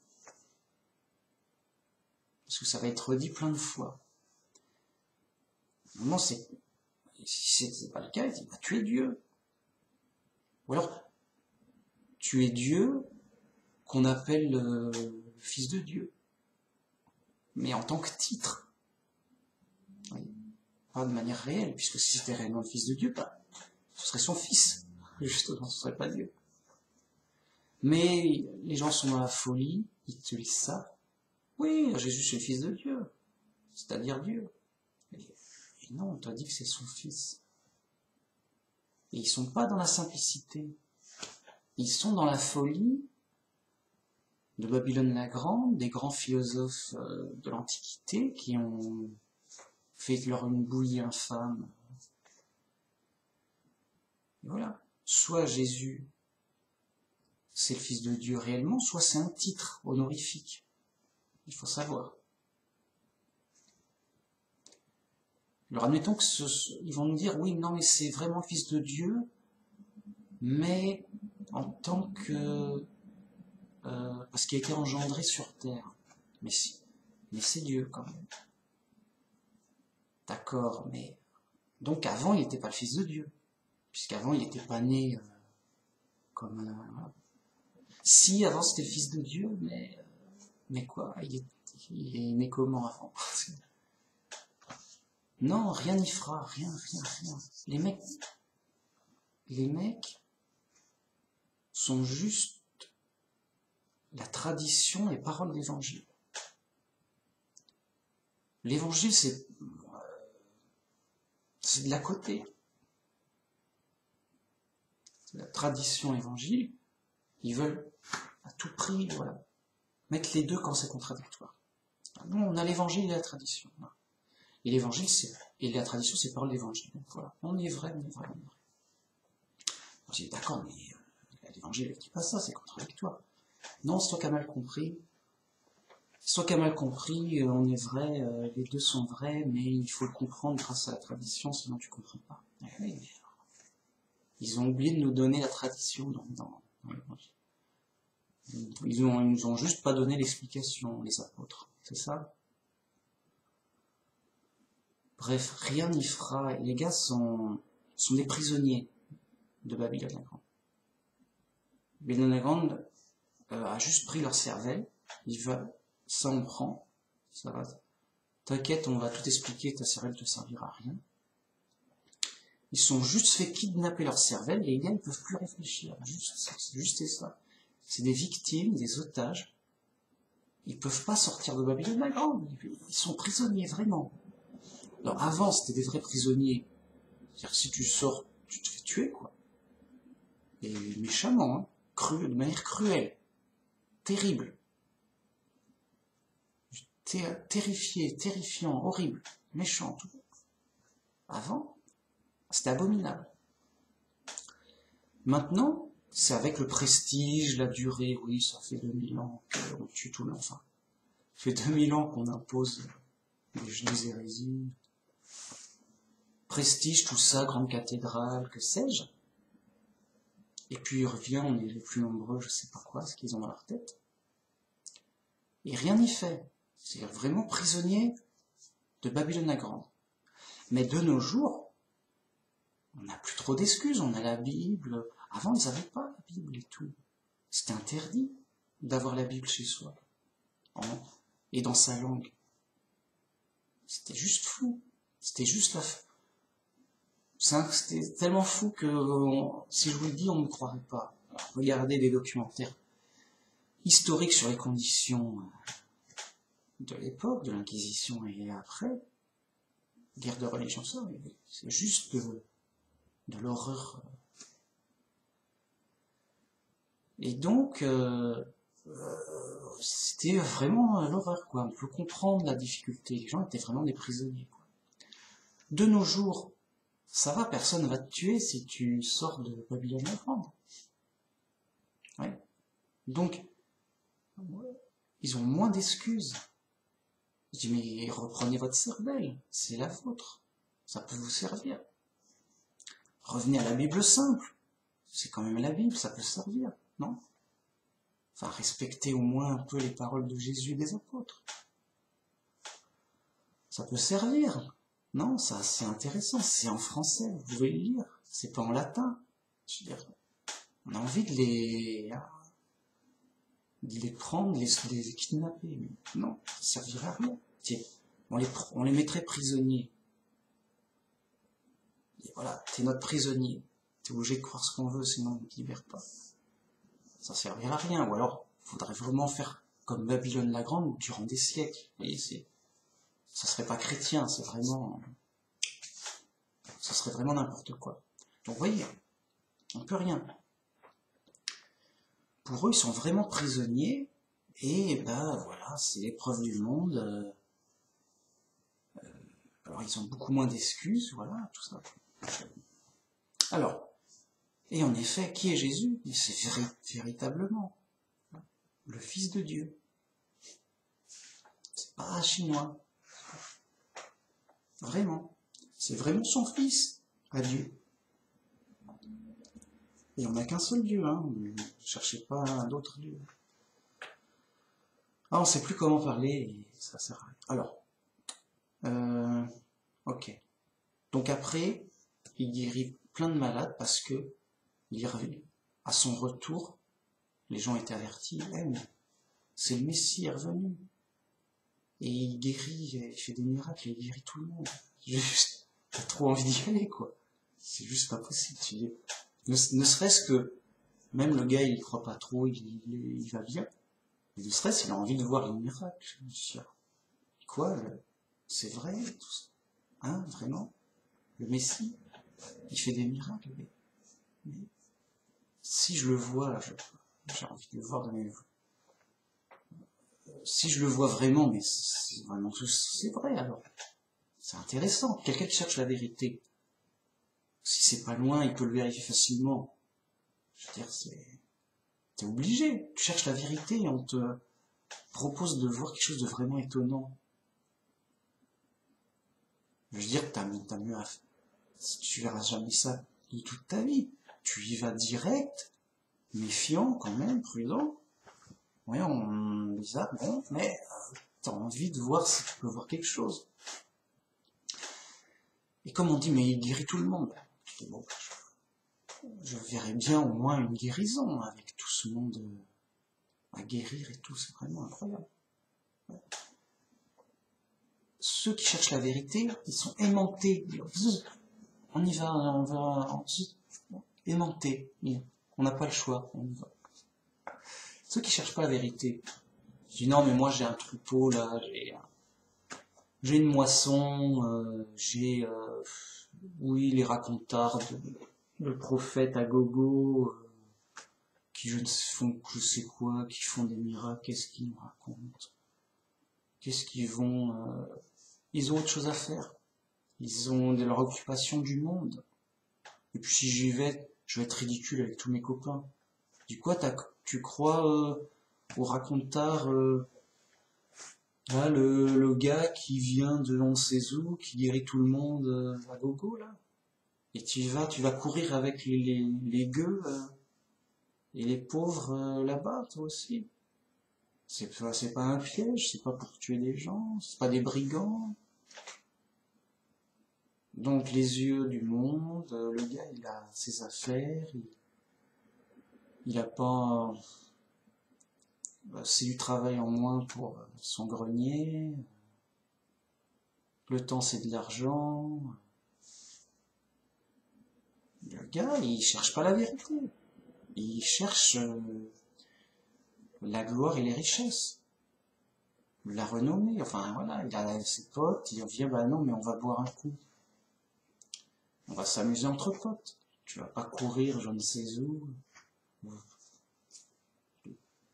A: Parce que ça va être dit plein de fois. À un moment, si c'est pas le cas, il dit, bah, tu es Dieu. Ou alors, tu es Dieu qu'on appelle le Fils de Dieu. Mais en tant que titre. Oui. Pas de manière réelle, puisque si c'était réellement le Fils de Dieu, bah, ce serait son Fils. Justement, ce serait pas Dieu. Mais les gens sont dans la folie, ils utilisent ça. Oui, Jésus c'est le Fils de Dieu, c'est-à-dire Dieu. Et non, on t'a dit que c'est son Fils. Et ils sont pas dans la simplicité. Ils sont dans la folie de Babylone la Grande, des grands philosophes de l'Antiquité qui ont fait de leur une bouillie infâme. Et voilà. Soit Jésus, c'est le Fils de Dieu réellement, soit c'est un titre honorifique. Il faut savoir. Alors admettons que ils vont nous dire, oui, non, mais c'est vraiment le Fils de Dieu, mais en tant que... parce qu'il a été engendré sur terre. Mais si. Mais c'est Dieu quand même. D'accord, mais... Donc avant, il n'était pas le Fils de Dieu. Puisqu'avant, il n'était pas né comme... voilà. Si, avant, c'était le Fils de Dieu, mais quoi, il est né comment avant? Non, rien n'y fera, rien. Les mecs sont juste la tradition et parole d'évangile. L'évangile, c'est de la côté. La tradition évangile, ils veulent à tout prix, voilà, mettre les deux quand c'est contradictoire. Nous, on a l'évangile et la tradition. Et l'évangile, et la tradition, c'est parole d'évangile. Voilà. On est vrai. On dit, d'accord, mais l'évangile ne dit pas ça, c'est contradictoire. Non, c'est toi qui as mal compris. On est vrai, les deux sont vrais, mais il faut le comprendre grâce à la tradition, sinon tu ne comprends pas. Ils ont oublié de nous donner la tradition dans l'évangile. Ils nous ont juste pas donné l'explication, les apôtres. C'est ça? Bref, rien n'y fera. Et les gars sont des prisonniers de Babylone la Grande. Babylone la Grande a juste pris leur cervelle. Il va, ça on prend, ça va. T'inquiète, on va tout expliquer, ta cervelle te servira à rien. Ils sont juste fait kidnapper leur cervelle, et les gars, ils peuvent plus réfléchir. C'est juste ça. C'est des victimes, des otages. Ils peuvent pas sortir de Babylone la Grande. Ils sont prisonniers, vraiment. Alors, avant, c'était des vrais prisonniers. C'est-à-dire que si tu sors, tu te fais tuer, quoi. Et méchamment, hein. De manière cruelle. Terrible. Terrifié, terrifiant, horrible, méchant, tout. Avant, c'était abominable. Maintenant, c'est avec le prestige, la durée, oui, ça fait 2000 ans qu'on tue tout le monde. Enfin, ça fait 2000 ans qu'on impose des hérésies. Prestige, tout ça, grande cathédrale, que sais-je. Et puis il revient, on est les plus nombreux, je sais pas quoi, ce qu'ils ont dans leur tête. Et rien n'y fait. C'est vraiment prisonnier de Babylone la Grande. Mais de nos jours, on n'a plus trop d'excuses, on a la Bible. Avant, ils n'avaient pas la Bible et tout. C'était interdit d'avoir la Bible chez soi. Et dans sa langue. C'était juste fou. C'était juste la... C'était tellement fou que si je vous le dis, on ne me croirait pas. Alors, regardez des documentaires historiques sur les conditions de l'époque, de l'Inquisition et après. Guerre de religion, ça, c'est juste de l'horreur. Et donc, c'était vraiment l'horreur, quoi. On peut comprendre la difficulté. Les gens étaient vraiment des prisonniers, quoi. De nos jours, ça va, personne ne va te tuer si tu sors de Babylone la Grande. Ouais. Donc, ils ont moins d'excuses. Je dis, mais reprenez votre cervelle, c'est la vôtre. Ça peut vous servir. Revenez à la Bible simple. C'est quand même la Bible, ça peut servir, non? Enfin, respectez au moins un peu les paroles de Jésus et des apôtres. Ça peut servir. Non, ça, c'est intéressant. C'est en français, vous pouvez le lire. C'est pas en latin. Je veux dire, on a envie de les prendre, de les kidnapper. Mais non, ça servirait à rien. Tiens, on les mettrait prisonniers. Et voilà, t'es notre prisonnier. T'es obligé de croire ce qu'on veut, sinon on ne te libère pas. Ça servirait à rien. Ou alors, faudrait vraiment faire comme Babylone la Grande durant des siècles. Vous voyez, ça serait pas chrétien, ça serait vraiment n'importe quoi. Donc, vous voyez, on peut rien. Pour eux, ils sont vraiment prisonniers, et ben voilà, c'est l'épreuve du monde. Alors, ils ont beaucoup moins d'excuses, voilà, tout ça. Alors, et en effet, qui est Jésus? C'est véritablement le Fils de Dieu. C'est pas un chinois. Vraiment. C'est vraiment son Fils à Dieu. Et on n'a qu'un seul Dieu, hein. Ne cherchez pas d'autres dieux. Ah, on sait plus comment parler, et ça sert à rien. Alors, ok. Donc après, il guérit plein de malades parce que, à son retour, les gens étaient avertis, mais c'est le Messie est revenu. Et il guérit, il fait des miracles, il guérit tout le monde. Juste, t'as trop envie d'y aller, quoi. C'est juste pas possible. Ne serait-ce que, même le gars, il croit pas trop, il va bien. Mais ne serait-ce qu'il a envie de voir les miracles. Quoi, c'est vrai, tout ça. Hein, vraiment? Le Messie, il fait des miracles, mais si je le vois, j'ai envie de le voir de mes yeux. Si je le vois vraiment, mais c'est vraiment tout, c'est vrai alors. C'est intéressant. Quelqu'un qui cherche la vérité, si c'est pas loin, il peut le vérifier facilement. Je veux dire, t'es obligé. Tu cherches la vérité et on te propose de voir quelque chose de vraiment étonnant. Je veux dire, t'as mieux à faire. Tu verras jamais ça de toute ta vie. Tu y vas direct, méfiant quand même, prudent. Oui, on dit ça, bon, mais t'as envie de voir si tu peux voir quelque chose. Et comme on dit, mais il guérit tout le monde. Je dis, bon, je verrais bien au moins une guérison avec tout ce monde à guérir et tout, c'est vraiment incroyable. Ouais. Ceux qui cherchent la vérité, ils sont aimantés. On y va, on va aimantés. On n'a pas le choix, on y va. Ceux qui cherchent pas la vérité, je dis non mais moi j'ai un troupeau là, j'ai une moisson, oui les racontards de prophètes à gogo, qui font je sais quoi, qui font des miracles, qu'est-ce qu'ils nous racontent? Qu'est-ce qu'ils vont... ils ont autre chose à faire. Ils ont de leur occupation du monde. Et puis si j'y vais, je vais être ridicule avec tous mes copains. dis quoi, tu crois au racontard, là, le gars qui vient de on sait où, qui guérit tout le monde à gogo, là. Et tu vas courir avec les gueux et les pauvres là-bas, toi aussi. C'est pas un piège, c'est pas pour tuer des gens, c'est pas des brigands. Donc les yeux du monde, le gars il a ses affaires, il a pas... c'est du travail en moins pour son grenier, le temps c'est de l'argent. Le gars il cherche pas la vérité, il cherche la gloire et les richesses, la renommée, enfin voilà, il a ses potes, il vient, bah non mais on va boire un coup. On va s'amuser entre potes. Tu vas pas courir je ne sais où.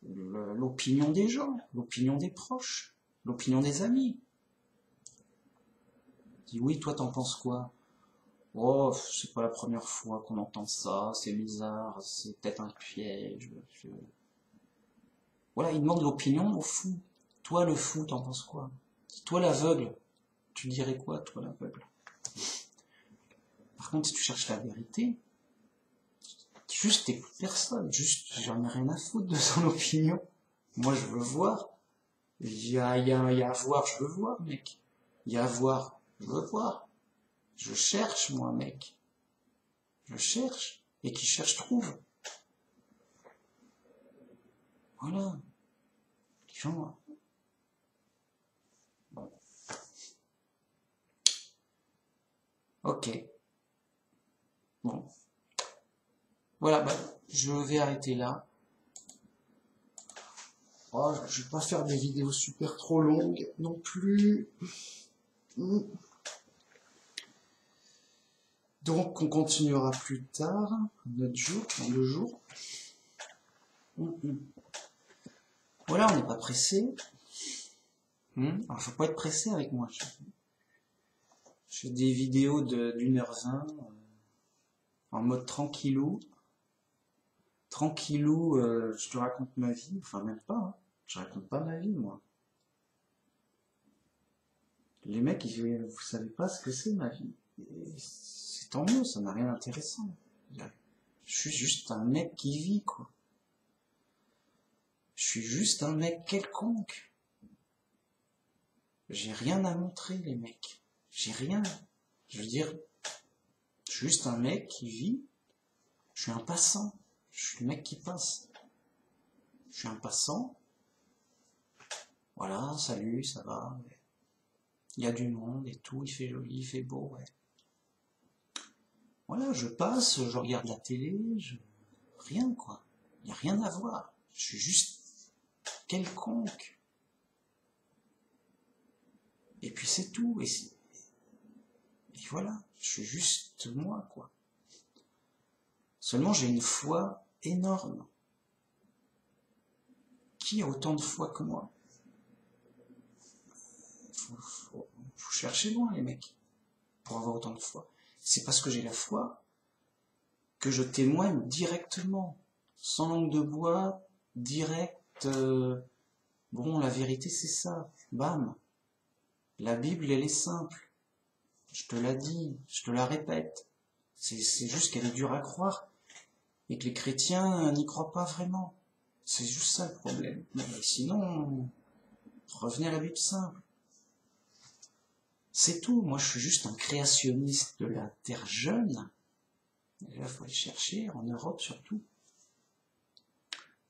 A: L'opinion des gens, l'opinion des proches, l'opinion des amis. Dis oui, toi t'en penses quoi? Oh, c'est pas la première fois qu'on entend ça, c'est bizarre, c'est peut-être un piège. Voilà, il demande l'opinion au fou. Toi le fou, t'en penses quoi? Toi l'aveugle, tu dirais quoi, toi l'aveugle? Par contre, si tu cherches la vérité, juste t'écoutes personne, juste j'en ai rien à foutre de son opinion. Moi je veux voir. Il y a à voir, je veux voir, mec. Il y a à voir, je veux voir. Je cherche, moi, mec. Je cherche. Et qui cherche trouve. Voilà. Les gens. Bon. Ok. Bon. Voilà, bah, je vais arrêter là. Oh, je vais pas faire des vidéos super trop longues non plus. Donc, on continuera plus tard, un autre jour, dans 2 jours. Voilà, on n'est pas pressé. Alors, faut pas être pressé avec moi. Je fais des vidéos d'1h20 en mode tranquillou. Tranquillou, je te raconte ma vie. Enfin, même pas. Hein. Je raconte pas ma vie, moi. Les mecs, vous savez pas ce que c'est ma vie. C'est tant mieux, ça n'a rien d'intéressant. Je suis juste un mec qui vit, quoi. Je suis juste un mec quelconque. J'ai rien à montrer, les mecs. J'ai rien. Je veux dire, je suis juste un mec qui vit. Je suis un passant. Je suis le mec qui passe. Je suis un passant. Voilà, salut, ça va. Ouais. Il y a du monde et tout, il fait joli, il fait beau, ouais. Voilà, je passe, je regarde la télé, rien, quoi. Il n'y a rien à voir. Je suis juste quelconque. Et puis c'est tout. Et voilà, je suis juste moi, quoi. Seulement, j'ai une foi énorme. Qui a autant de foi que moi? Faut chercher loin, les mecs, pour avoir autant de foi. C'est parce que j'ai la foi que je témoigne directement, sans langue de bois, direct. Bon, la vérité, c'est ça. Bam. La Bible, elle est simple. Je te la dis, je te la répète. C'est juste qu'elle est dure à croire et que les chrétiens n'y croient pas vraiment. C'est juste ça le problème. Mais sinon, revenez à la Bible simple. C'est tout. Moi, je suis juste un créationniste de la terre jeune. Et là, il faut aller chercher, en Europe surtout.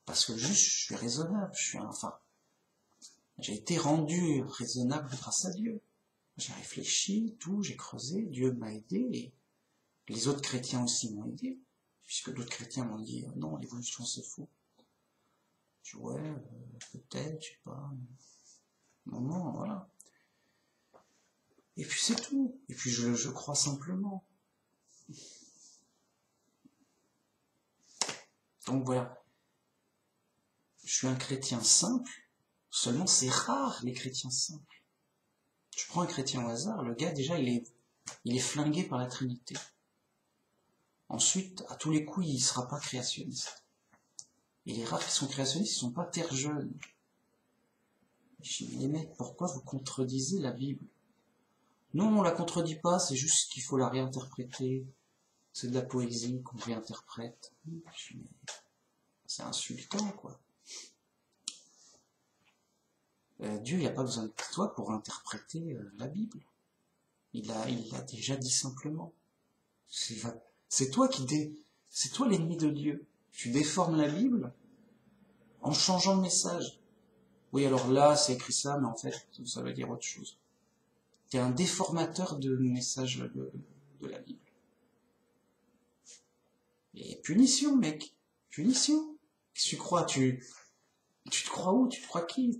A: Parce que juste, je suis raisonnable. J'ai été rendu raisonnable grâce à Dieu. J'ai réfléchi, tout, j'ai creusé, Dieu m'a aidé, et les autres chrétiens aussi m'ont aidé, puisque d'autres chrétiens m'ont dit non, l'évolution c'est faux. Je dis ouais, peut-être, je sais pas. Non, voilà. Et puis c'est tout. Et puis je crois simplement. Donc voilà. Je suis un chrétien simple, seulement c'est rare les chrétiens simples. Je prends un chrétien au hasard, le gars déjà il est flingué par la Trinité. Ensuite, à tous les coups, il ne sera pas créationniste. Et les rares qui sont créationnistes, ils sont pas terre jeunes. Je dis, mais les mecs, pourquoi vous contredisez la Bible? Non, on la contredit pas, c'est juste qu'il faut la réinterpréter. C'est de la poésie qu'on réinterprète. Je dis, mais c'est insultant, quoi. Dieu, il n'a pas besoin de toi pour interpréter la Bible. Il l'a déjà dit simplement. C'est toi c'est toi l'ennemi de Dieu. Tu déformes la Bible en changeant de message. Oui, alors là, c'est écrit ça, mais en fait, ça veut dire autre chose. Tu es un déformateur de message de la Bible. Et punition, mec. Punition. Qu'est-ce que tu crois? Tu te crois où? Tu te crois qui?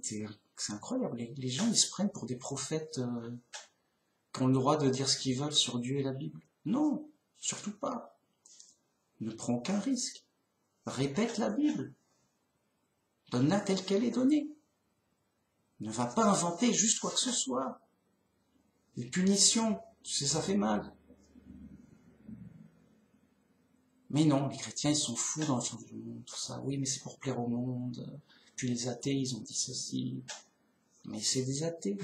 A: C'est incroyable. Les gens, ils se prennent pour des prophètes qui ont le droit de dire ce qu'ils veulent sur Dieu et la Bible. Non, surtout pas. Ne prends aucun risque. Répète la Bible. Donne-la telle qu'elle est donnée. Ne va pas inventer juste quoi que ce soit. Les punitions, tu sais, ça fait mal. Mais non, les chrétiens, ils sont fous dans le sens du monde, tout ça. Oui, mais c'est pour plaire au monde. Puis les athées, ils ont dit ceci. Mais c'est des athées.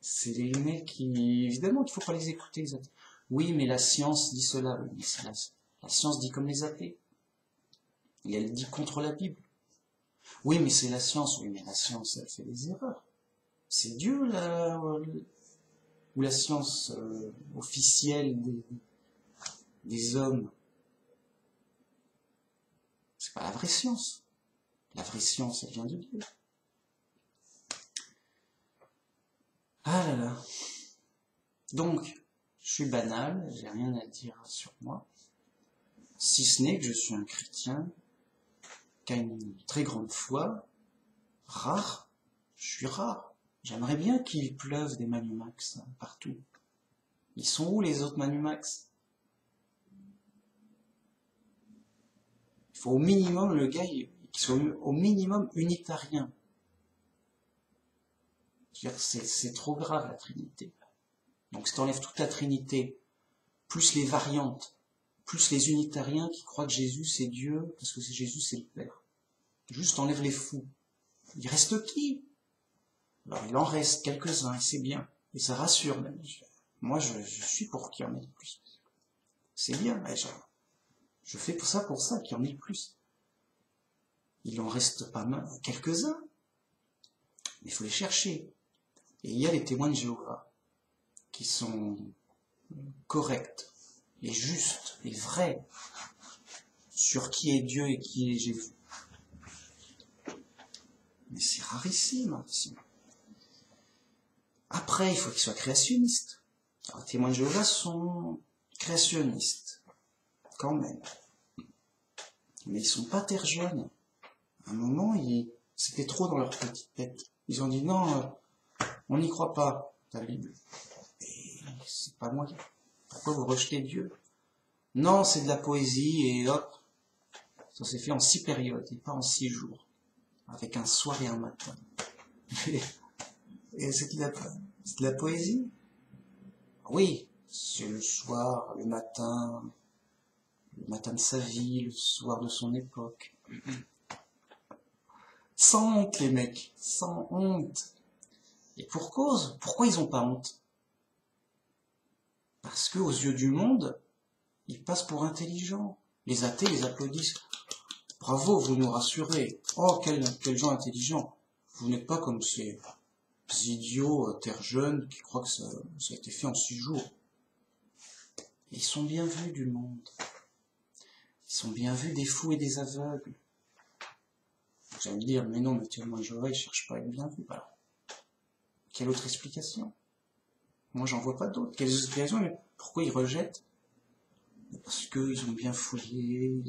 A: C'est les mecs qui... Évidemment qu'il ne faut pas les écouter, les athées. Oui, mais la science dit cela. Oui, mais la science dit comme les athées. Et elle dit contre la Bible. Oui, mais c'est la science. Oui, mais la science, elle fait des erreurs. C'est Dieu, ou la science officielle des hommes. C'est pas la vraie science. La vraie science, elle vient de Dieu. Ah là là. Donc, je suis banal, j'ai rien à dire sur moi. Si ce n'est que je suis un chrétien qui a une très grande foi, rare. Je suis rare. J'aimerais bien qu'il pleuve des Manumax partout. Ils sont où les autres Manumax? Il faut au minimum le gars qu'il soit au minimum unitarien. C'est trop grave la Trinité. Donc si tu enlèves toute la Trinité, plus les variantes, plus les unitariens qui croient que Jésus c'est Dieu, parce que Jésus c'est le Père. Juste enlève les fous. Il reste qui? Alors il en reste quelques-uns, et c'est bien. Et ça rassure même. Moi je suis pour qu'il y en ait plus. C'est bien, je fais pour ça qu'il y en ait plus. Il en reste pas mal, quelques-uns. Mais il faut les chercher. Et il y a les témoins de Jéhovah, qui sont corrects, et justes, et vrais, sur qui est Dieu et qui est Jésus. Mais c'est rarissime. Après, il faut qu'ils soient créationnistes. Alors, les témoins de Jéhovah sont créationnistes, quand même. Mais ils sont pas terre jeunes. À un moment, c'était trop dans leur petite tête. Ils ont dit non, on n'y croit pas, ta Bible. Et c'est pas moi. Pourquoi vous rejetez Dieu? Non, c'est de la poésie, et hop, ça s'est fait en 6 périodes, et pas en 6 jours. Avec un soir et un matin. Et c'est de la poésie? Oui, c'est le soir, le matin de sa vie, le soir de son époque. Sans honte, les mecs, sans honte. Et pour cause, pourquoi ils ont pas honte? Parce que aux yeux du monde, ils passent pour intelligents. Les athées, les applaudissent. Bravo, vous nous rassurez. Oh, quel gens intelligents. Vous n'êtes pas comme ces idiots terre jeunes qui croient que ça a été fait en 6 jours. Ils sont bien vus du monde. Ils sont bien vus des fous et des aveugles. Vous allez me dire, mais non, mais tellement Jéhovah, ils cherchent pas à être bien vus. Alors, quelle autre explication? Moi, j'en vois pas d'autres. Quelles explications? Mais pourquoi ils rejettent? Parce qu'ils ont bien fouillé.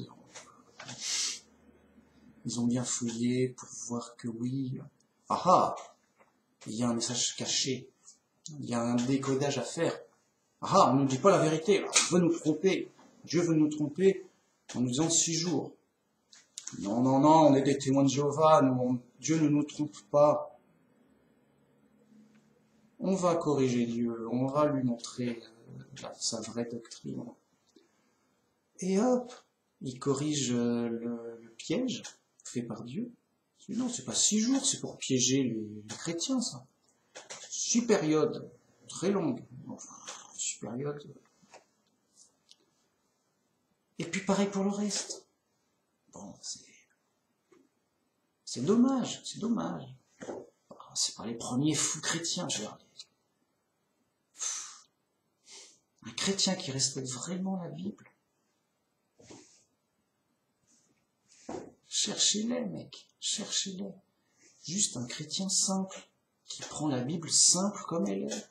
A: Ils ont bien fouillé pour voir que oui. Ah ah! Il y a un message caché. Il y a un décodage à faire. Ah, on ne nous dit pas la vérité. On veut nous tromper. Dieu veut nous tromper en nous disant 6 jours. Non, non, non, on est des témoins de Jéhovah. Dieu ne nous trompe pas. On va corriger Dieu. On va lui montrer sa vraie doctrine. Et hop, il corrige le piège fait par Dieu. Non, c'est pas 6 jours, c'est pour piéger les chrétiens, ça. 6 périodes, très longues. Enfin, 6 périodes. Et puis pareil pour le reste. Bon, c'est dommage, c'est dommage. C'est pas les premiers fous chrétiens, je veux dire. Un chrétien qui respecte vraiment la Bible. Cherchez-les, mec, cherchez-les. Juste un chrétien simple, qui prend la Bible simple comme elle est.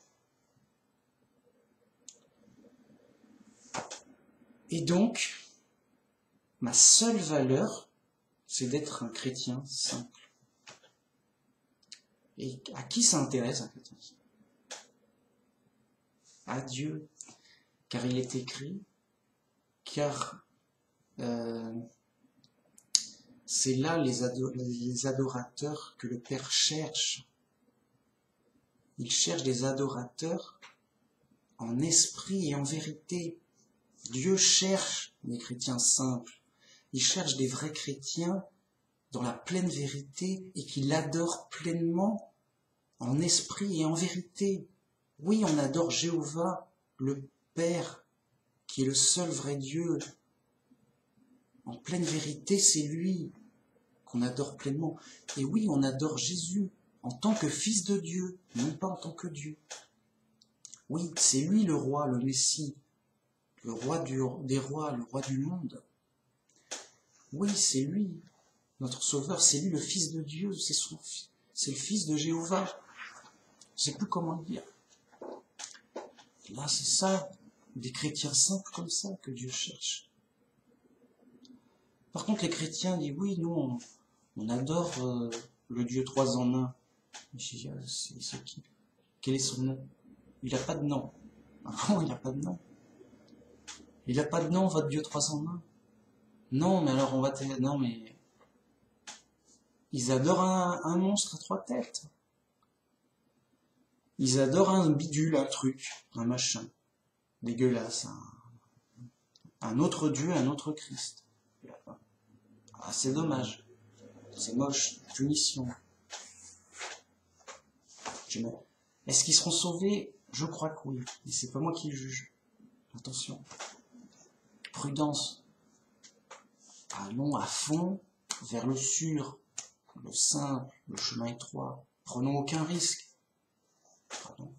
A: Et donc, ma seule valeur, c'est d'être un chrétien simple. Et à qui ça intéresse un chrétien simple? À Dieu. Car il est écrit, car c'est là les adorateurs que le Père cherche. Il cherche des adorateurs en esprit et en vérité. Dieu cherche des chrétiens simples. Il cherche des vrais chrétiens dans la pleine vérité et qui l'adorent pleinement en esprit et en vérité. Oui, on adore Jéhovah, le Père, qui est le seul vrai Dieu. En pleine vérité, c'est lui qu'on adore pleinement. Et oui, on adore Jésus en tant que Fils de Dieu, non pas en tant que Dieu. Oui, c'est lui le roi, le Messie, le roi des rois, le roi du monde. Oui, c'est lui, notre Sauveur, c'est lui le Fils de Dieu, c'est le Fils de Jéhovah. Je ne sais plus comment le dire. Là, c'est ça, des chrétiens simples comme ça que Dieu cherche. Par contre, les chrétiens disent, oui, nous, on adore le Dieu 3 en 1. C'est qui? Quel est son nom? Il n'a pas de nom. Ah bon, il n'a pas de nom. Il n'a pas de nom, votre Dieu 3 en 1. Non, mais alors on va te... Non, mais... Ils adorent un monstre à 3 têtes. Ils adorent un bidule, un truc, un machin. Dégueulasse. Un autre Dieu, un autre Christ. Ah, c'est dommage. C'est moche. Punition. Est-ce qu'ils seront sauvés? Je crois que oui. Et c'est pas moi qui le juge. Attention. Prudence. Allons à fond vers le sûr, le simple, le chemin étroit. Prenons aucun risque. Pardon.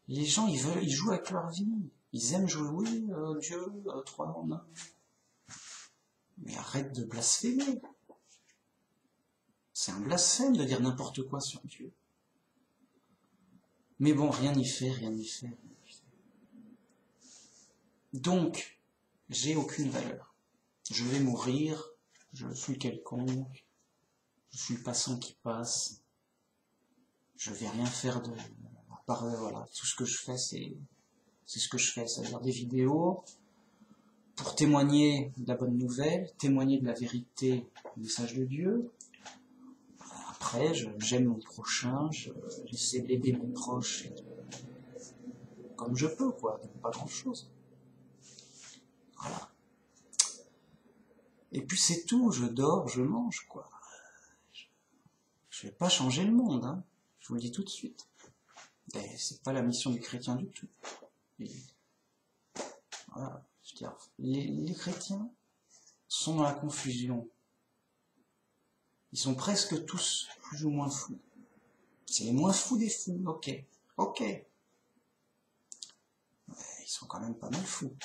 A: Les gens, ils jouent avec leur vie. Ils aiment jouer, oui, Dieu, 3 en 1. Mais arrête de blasphémer. C'est un blasphème de dire n'importe quoi sur Dieu. Mais bon, rien n'y fait, rien n'y fait. Donc, j'ai aucune valeur. Je vais mourir, je suis quelconque, je suis le passant qui passe. Je vais rien faire de... À part, voilà, tout ce que je fais, c'est ce que je fais. C'est-à-dire des vidéos pour témoigner de la bonne nouvelle, témoigner de la vérité, du message de Dieu. Après, j'aime mon prochain, j'essaie d'aider mes proches comme je peux, quoi, donc pas grand-chose. Voilà. Et puis c'est tout, je dors, je mange, quoi. Je vais pas changer le monde, hein. Je vous le dis tout de suite. Et c'est pas la mission du chrétien du tout. Voilà, je veux dire, les chrétiens sont dans la confusion. Ils sont presque tous plus ou moins fous. C'est les moins fous des fous, ok. Mais ils sont quand même pas mal fous.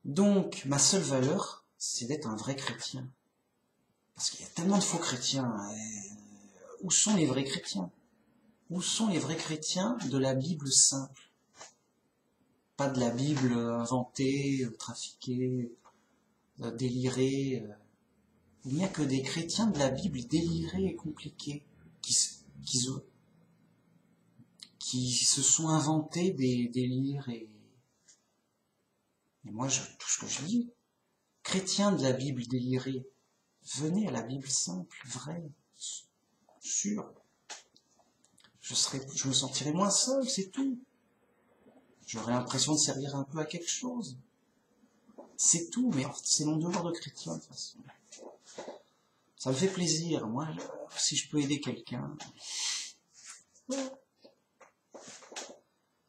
A: Donc, ma seule valeur, c'est d'être un vrai chrétien. Parce qu'il y a tellement de faux chrétiens. Où sont les vrais chrétiens? Où sont les vrais chrétiens de la Bible simple? Pas de la Bible inventée, trafiquée, délirée. Il n'y a que des chrétiens de la Bible délirés et compliqués qui se sont inventés des délires et moi, tout ce que je dis, chrétiens de la Bible délirés, venez à la Bible simple, vraie, sûre. Je me sentirais moins seul, c'est tout. J'aurais l'impression de servir un peu à quelque chose. C'est tout, mais c'est mon devoir de chrétien de toute façon. Ça me fait plaisir, moi, si je peux aider quelqu'un.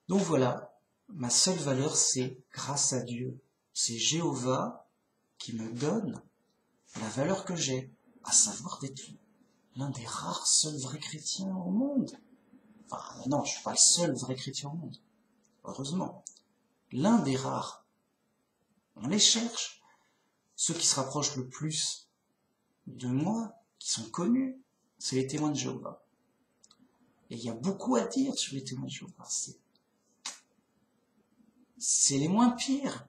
A: Donc voilà, ma seule valeur, c'est grâce à Dieu. C'est Jéhovah qui me donne la valeur que j'ai, à savoir d'être l'un des rares seuls vrais chrétiens au monde. Enfin, non, je suis pas le seul vrai chrétien au monde, heureusement. L'un des rares. On les cherche. Ceux qui se rapprochent le plus de moi, qui sont connus, c'est les témoins de Jéhovah. Et il y a beaucoup à dire sur les témoins de Jéhovah. C'est les moins pires.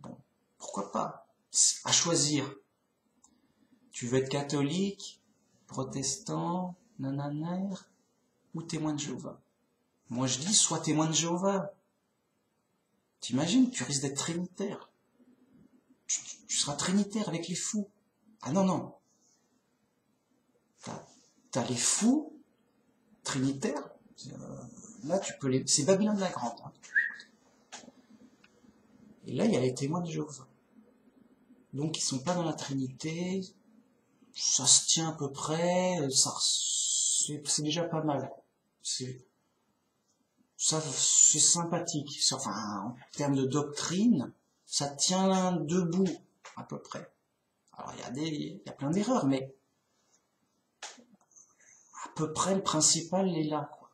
A: Bon, pourquoi pas? À choisir. Tu veux être catholique, protestant, nananaire, ou témoin de Jéhovah? Moi je dis, sois témoin de Jéhovah. T'imagines, tu risques d'être trinitaire. Tu seras trinitaire avec les fous. Ah non, non. T'as les fous trinitaires. Là, tu peux les... C'est Babylone la Grande. Hein. Et là, il y a les témoins de Jéhovah. Donc, ils sont pas dans la Trinité. Ça se tient à peu près. C'est déjà pas mal. C'est sympathique. Enfin, en termes de doctrine, ça tient debout, à peu près. Alors, il y a plein d'erreurs, mais à peu près, le principal est là, quoi.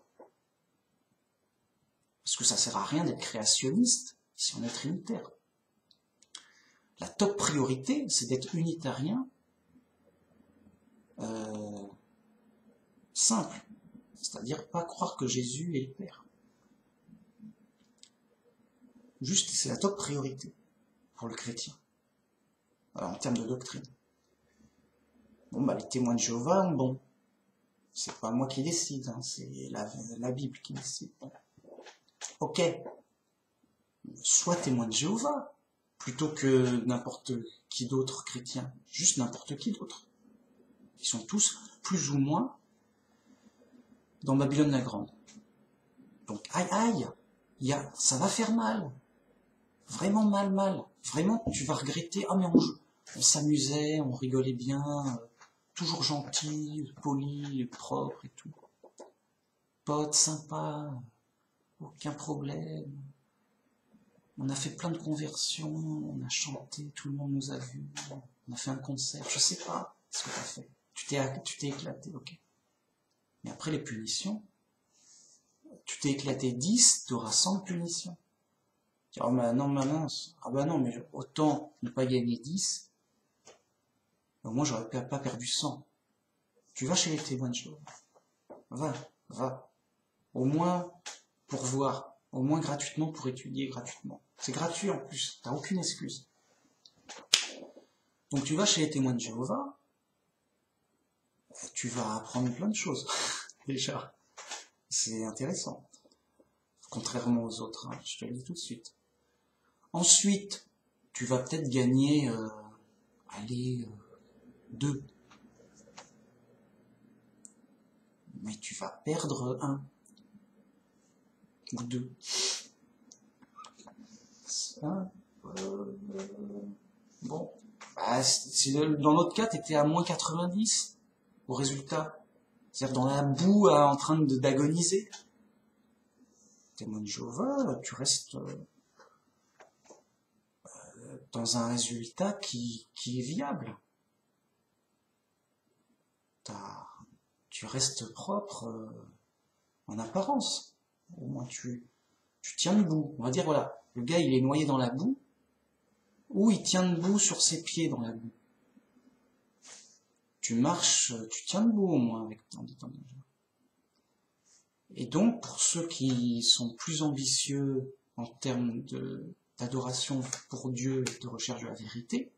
A: Parce que ça sert à rien d'être créationniste si on est trinitaire. La top priorité, c'est d'être unitarien, simple. C'est-à-dire pas croire que Jésus est le Père. Juste, c'est la top priorité pour le chrétien. Alors, en termes de doctrine. Bon, bah, les témoins de Jéhovah, bon, c'est pas moi qui décide, hein, c'est la Bible qui décide. Bon. Ok, sois témoin de Jéhovah, plutôt que n'importe qui d'autre chrétien, juste n'importe qui d'autre. Ils sont tous, plus ou moins, dans Babylone la Grande. Donc, aïe, ça va faire mal. Vraiment mal. Vraiment, tu vas regretter. Ah, mais on s'amusait, on rigolait bien, toujours gentil, poli, propre et tout. Pote sympa, aucun problème. On a fait plein de conversions, on a chanté, tout le monde nous a vus, on a fait un concert, je sais pas ce que t'as fait. Tu t'es éclaté, ok. Mais après les punitions, tu t'es éclaté 10, tu auras 100 punitions. Oh bah non, mince. Ah bah non, mais autant ne pas gagner 10, au moins j'aurais pas perdu 100. Tu vas chez les témoins de Jéhovah. Va. Au moins pour voir, au moins gratuitement pour étudier gratuitement. C'est gratuit en plus, t'as aucune excuse. Donc tu vas chez les témoins de Jéhovah, tu vas apprendre plein de choses, déjà. C'est intéressant. Contrairement aux autres, hein, je te le dis tout de suite. Ensuite, tu vas peut-être gagner, 2. Mais tu vas perdre 1. Ou 2. Ça, bon. Bah, dans notre cas, t'étais à moins 90 au résultat. C'est-à-dire dans la boue, en train d'agoniser. Témoin de Jéhovah, tu restes dans un résultat qui est viable. Tu restes propre en apparence. Au moins tu tiens debout. On va dire, voilà, le gars il est noyé dans la boue, ou il tient debout sur ses pieds dans la boue. Tu marches, tu tiens debout au moins avec tant de temps. Et donc, pour ceux qui sont plus ambitieux en termes d'adoration pour Dieu et de recherche de la vérité,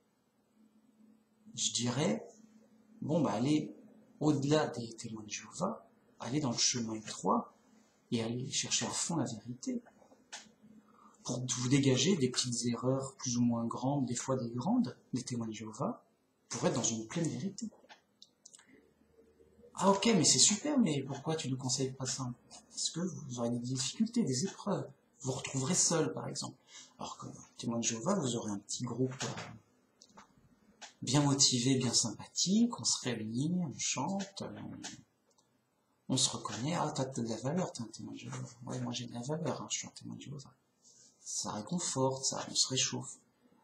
A: je dirais, bon, bah, allez au-delà des témoins de Jéhovah, allez dans le chemin étroit et allez chercher à fond la vérité pour vous dégager des petites erreurs plus ou moins grandes, des fois des grandes, des témoins de Jéhovah, pour être dans une pleine vérité. Ah ok, mais c'est super, mais pourquoi tu ne conseilles pas ça? Parce que vous aurez des difficultés, des épreuves. Vous vous retrouverez seul, par exemple. Alors que témoin de Jéhovah, vous aurez un petit groupe bien motivé, bien sympathique, on se réunit, on chante, on se reconnaît. Ah, t'as de la valeur, t'es un témoin de Jéhovah. Ouais, moi j'ai de la valeur, hein, je suis un témoin de Jéhovah. Ça réconforte, ça, on se réchauffe.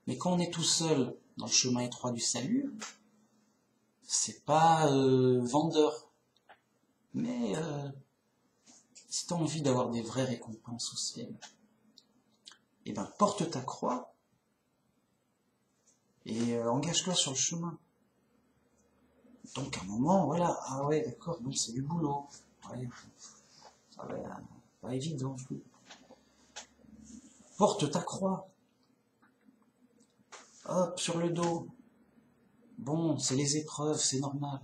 A: Mais quand on est tout seul dans le chemin étroit du salut, c'est pas vendeur. Mais si tu as envie d'avoir des vraies récompenses au ciel, eh ben porte ta croix et engage-toi sur le chemin. Donc à un moment, voilà, ah ouais, d'accord, donc c'est du boulot. Ouais, ça va, pas évident. Porte ta croix. Hop, sur le dos. Bon, c'est les épreuves, c'est normal.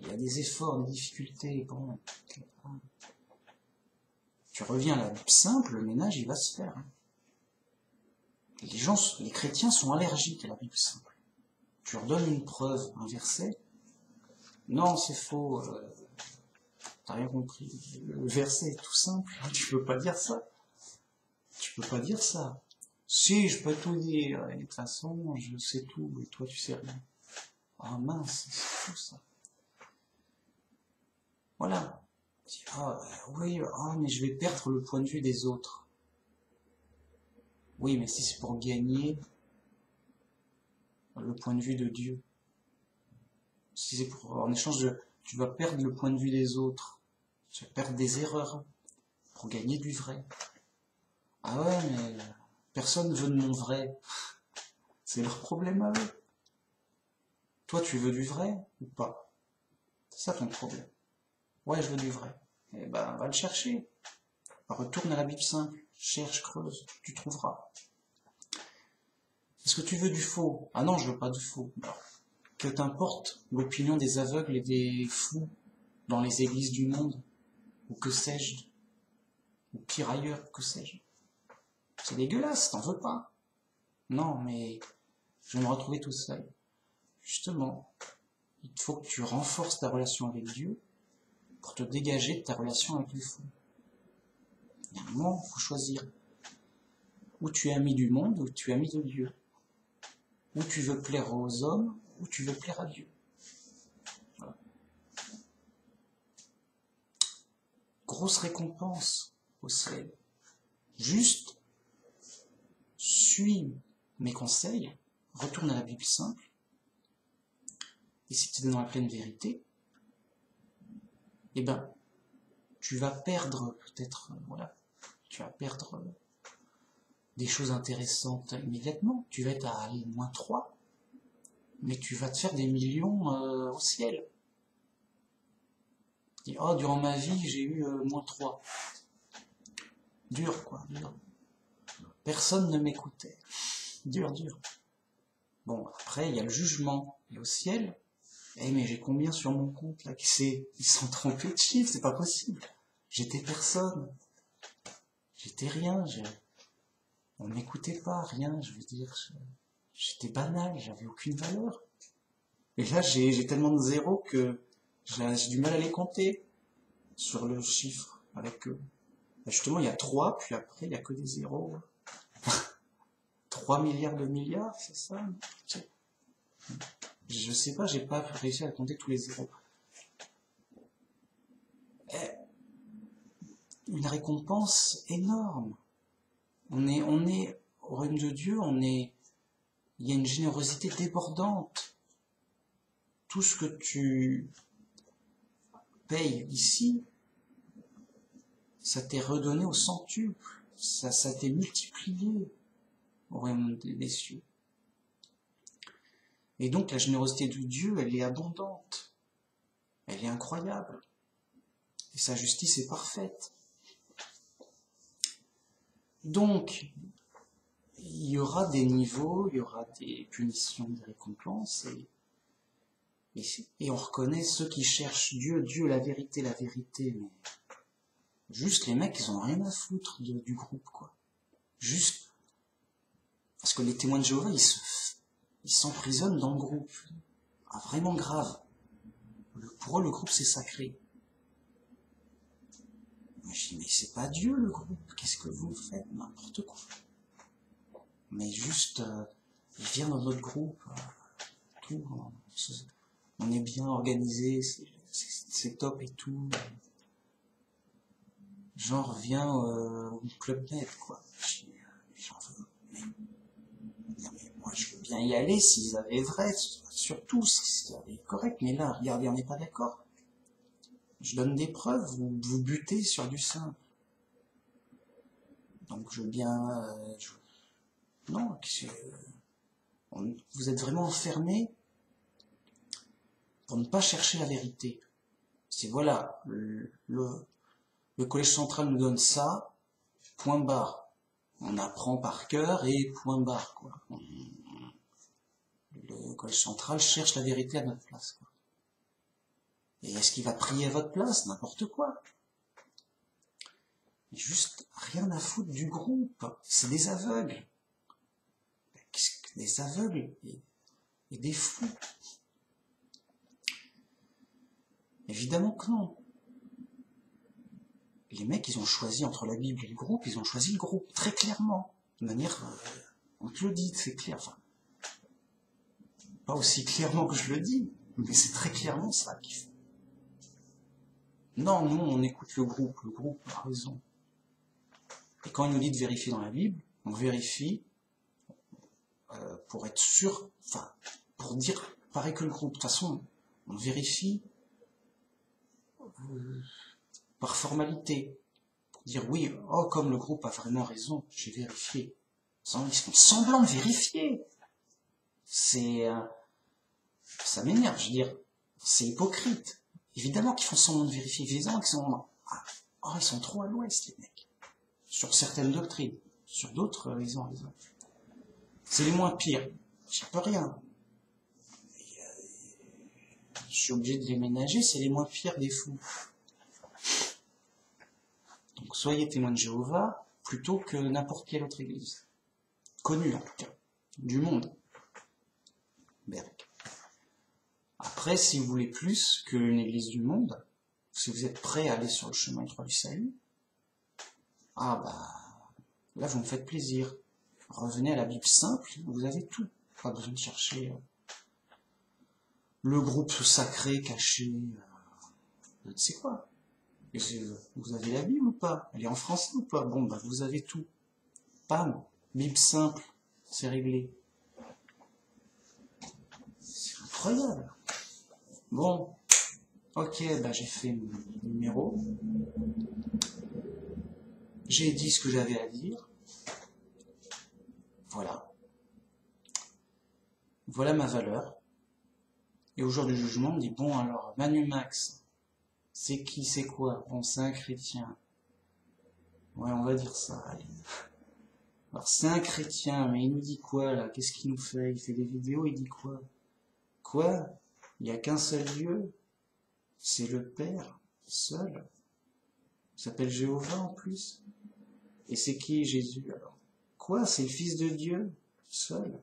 A: Il y a des efforts, des difficultés, bon. Tu reviens à la Bible simple, le ménage, il va se faire. Les chrétiens sont allergiques à la Bible simple. Tu leur donnes une preuve, un verset. Non, c'est faux, t'as rien compris. Le verset est tout simple, tu peux pas dire ça. Tu peux pas dire ça. Si, je peux tout dire, et de toute façon, je sais tout, et toi tu sais rien. Ah mince, c'est fou ça. Voilà. Ah, oui, ah, mais je vais perdre le point de vue des autres. Oui, mais si c'est pour gagner le point de vue de Dieu, si c'est pour, en échange de, tu vas perdre le point de vue des autres, tu vas perdre des erreurs pour gagner du vrai. Ah ouais, mais personne ne veut de mon vrai. C'est leur problème à eux. Toi, tu veux du vrai ou pas? C'est ça ton problème. Ouais, je veux du vrai. Eh ben, va le chercher. Retourne à la Bible simple. Cherche, creuse, tu trouveras. Est-ce que tu veux du faux? Ah non, je veux pas de faux. Alors, que t'importe l'opinion des aveugles et des fous dans les églises du monde, ou que sais-je, ou pire ailleurs, que sais-je. C'est dégueulasse, t'en veux pas. Non, mais je vais me retrouver tout seul. Justement, il faut que tu renforces ta relation avec Dieu pour te dégager de ta relation avec les fous. Il y a un moment, il faut choisir. Ou tu es ami du monde, ou tu es ami de Dieu. Ou tu veux plaire aux hommes, ou tu veux plaire à Dieu. Voilà. Grosse récompense au ciel. Juste, suis mes conseils, retourne à la Bible simple, et si tu es dans la pleine vérité, eh ben, tu vas perdre peut-être, voilà, tu vas perdre des choses intéressantes immédiatement. Tu vas être à -3, mais tu vas te faire des millions au ciel. Tu dis, oh, durant ma vie, j'ai eu -3. Dur, quoi, dur. Personne ne m'écoutait. Dur, dur. Bon, après, il y a le jugement. Et au ciel, mais j'ai combien sur mon compte, là, ils sont trompés de chiffres, c'est pas possible. J'étais personne. J'étais rien, on m'écoutait pas, rien, je veux dire. J'étais banal, j'avais aucune valeur. Et là, j'ai tellement de zéros que j'ai du mal à les compter sur le chiffre avec eux. Justement, il y a 3, puis après, il n'y a que des zéros. 3 milliards de milliards, c'est ça? Je sais pas, j'ai pas réussi à compter tous les zéros. Une récompense énorme. On est au royaume de Dieu, il y a une générosité débordante. Tout ce que tu payes ici, ça t'est redonné au centuple. Ça t'est multiplié au royaume des cieux. Et donc la générosité de Dieu, elle est abondante. Elle est incroyable. Et sa justice est parfaite. Donc, il y aura des niveaux, il y aura des punitions, des récompenses, et on reconnaît ceux qui cherchent Dieu, la vérité, mais juste les mecs, ils ont rien à foutre du groupe, quoi. Juste, parce que les témoins de Jéhovah, ils s'emprisonnent dans le groupe. Ah, vraiment grave. Pour eux, le groupe, c'est sacré. Moi, je dis, mais c'est pas Dieu, le groupe. Qu'est-ce que vous faites? N'importe quoi. Mais juste, il vient dans notre groupe, tout, on est bien organisé, c'est top et tout. Genre, viens au Club Med, quoi. J'en veux. Mais moi, je veux bien y aller s'ils avaient vrai, surtout s'ils avaient correct. Mais là, regardez, on n'est pas d'accord. Je donne des preuves, vous butez sur du simple. Donc, je veux bien... Non, vous êtes vraiment enfermés pour ne pas chercher la vérité. C'est voilà, le collège central nous donne ça, point barre. On apprend par cœur et point barre, quoi. Le collège central cherche la vérité à notre place, quoi. Et est-ce qu'il va prier à votre place? N'importe quoi. Juste rien à foutre du groupe. C'est des aveugles. Des aveugles et des fous. Évidemment que non. Les mecs, ils ont choisi entre la Bible et le groupe, ils ont choisi le groupe, très clairement. De manière, on te le dit, c'est clair. Enfin, pas aussi clairement que je le dis, mais c'est très clairement ça qu'ils font. Non, nous, on écoute le groupe a raison. Et quand il nous dit de vérifier dans la Bible, on vérifie pour être sûr, enfin, pour dire pareil que le groupe. De toute façon, on vérifie par formalité. Pour dire oui, oh, comme le groupe a vraiment raison, j'ai vérifié. Ils font semblant de vérifier. Ça m'énerve, je veux dire, c'est hypocrite. Évidemment qu'ils font semblant de vérifier, évidemment qu'ils sont... ils sont trop à l'ouest, les mecs. Sur certaines doctrines, sur d'autres, ils ont raison. C'est les moins pires. J'y peux rien. Je suis obligé de les ménager, c'est les moins pires des fous. Donc soyez témoins de Jéhovah plutôt que n'importe quelle autre église. Connue en tout cas. Du monde. Berk. Après, si vous voulez plus qu'une église du monde, si vous êtes prêt à aller sur le chemin étroit du salut, là vous me faites plaisir. Revenez à la Bible simple, vous avez tout. Pas besoin de chercher le groupe sacré caché, je ne sais quoi. Vous avez la Bible ou pas? Elle est en français ou pas? Bon, vous avez tout. Pam, Bible simple, c'est réglé. C'est incroyable. Bon, ok, j'ai fait mon numéro. J'ai dit ce que j'avais à dire. Voilà. Voilà ma valeur. Et au jour du jugement, on me dit, bon alors, Manu Max, c'est qui, c'est quoi? Bon, c'est un chrétien. Ouais, on va dire ça, allez. Alors, c'est un chrétien, mais il nous dit quoi, là? Qu'est-ce qu'il nous fait? Il fait des vidéos, il dit quoi? Quoi? Il n'y a qu'un seul Dieu? C'est le Père, seul. Il s'appelle Jéhovah, en plus. Et c'est qui, Jésus, alors? Quoi? C'est le Fils de Dieu? Seul.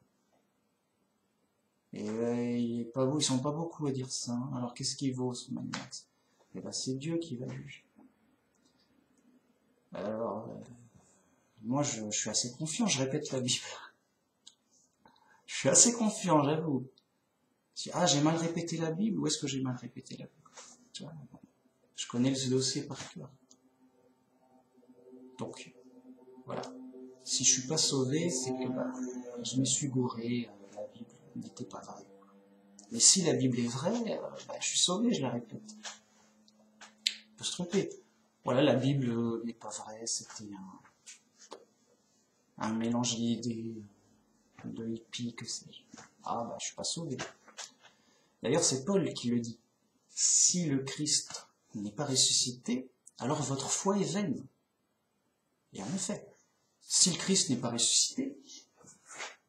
A: Et ils sont pas beaucoup à dire ça. Hein. Alors, qu'est-ce qu'il vaut, ce Max? C'est Dieu qui va juger. Alors, moi, je suis assez confiant, je répète la Bible. Je suis assez confiant, j'avoue. J'ai mal répété la Bible, où est-ce que j'ai mal répété la Bible? Tu vois, je connais ce dossier par cœur. Donc, voilà. Si je suis pas sauvé, c'est que je me suis gouré, la Bible n'était pas vraie. Mais si la Bible est vraie, je suis sauvé, je la répète. On peut se tromper. Voilà, la Bible n'est pas vraie, c'était un mélange d'idées, de hippies, que sais-je. Je suis pas sauvé. D'ailleurs, c'est Paul qui le dit. Si le Christ n'est pas ressuscité, alors votre foi est vaine. Et en effet, si le Christ n'est pas ressuscité,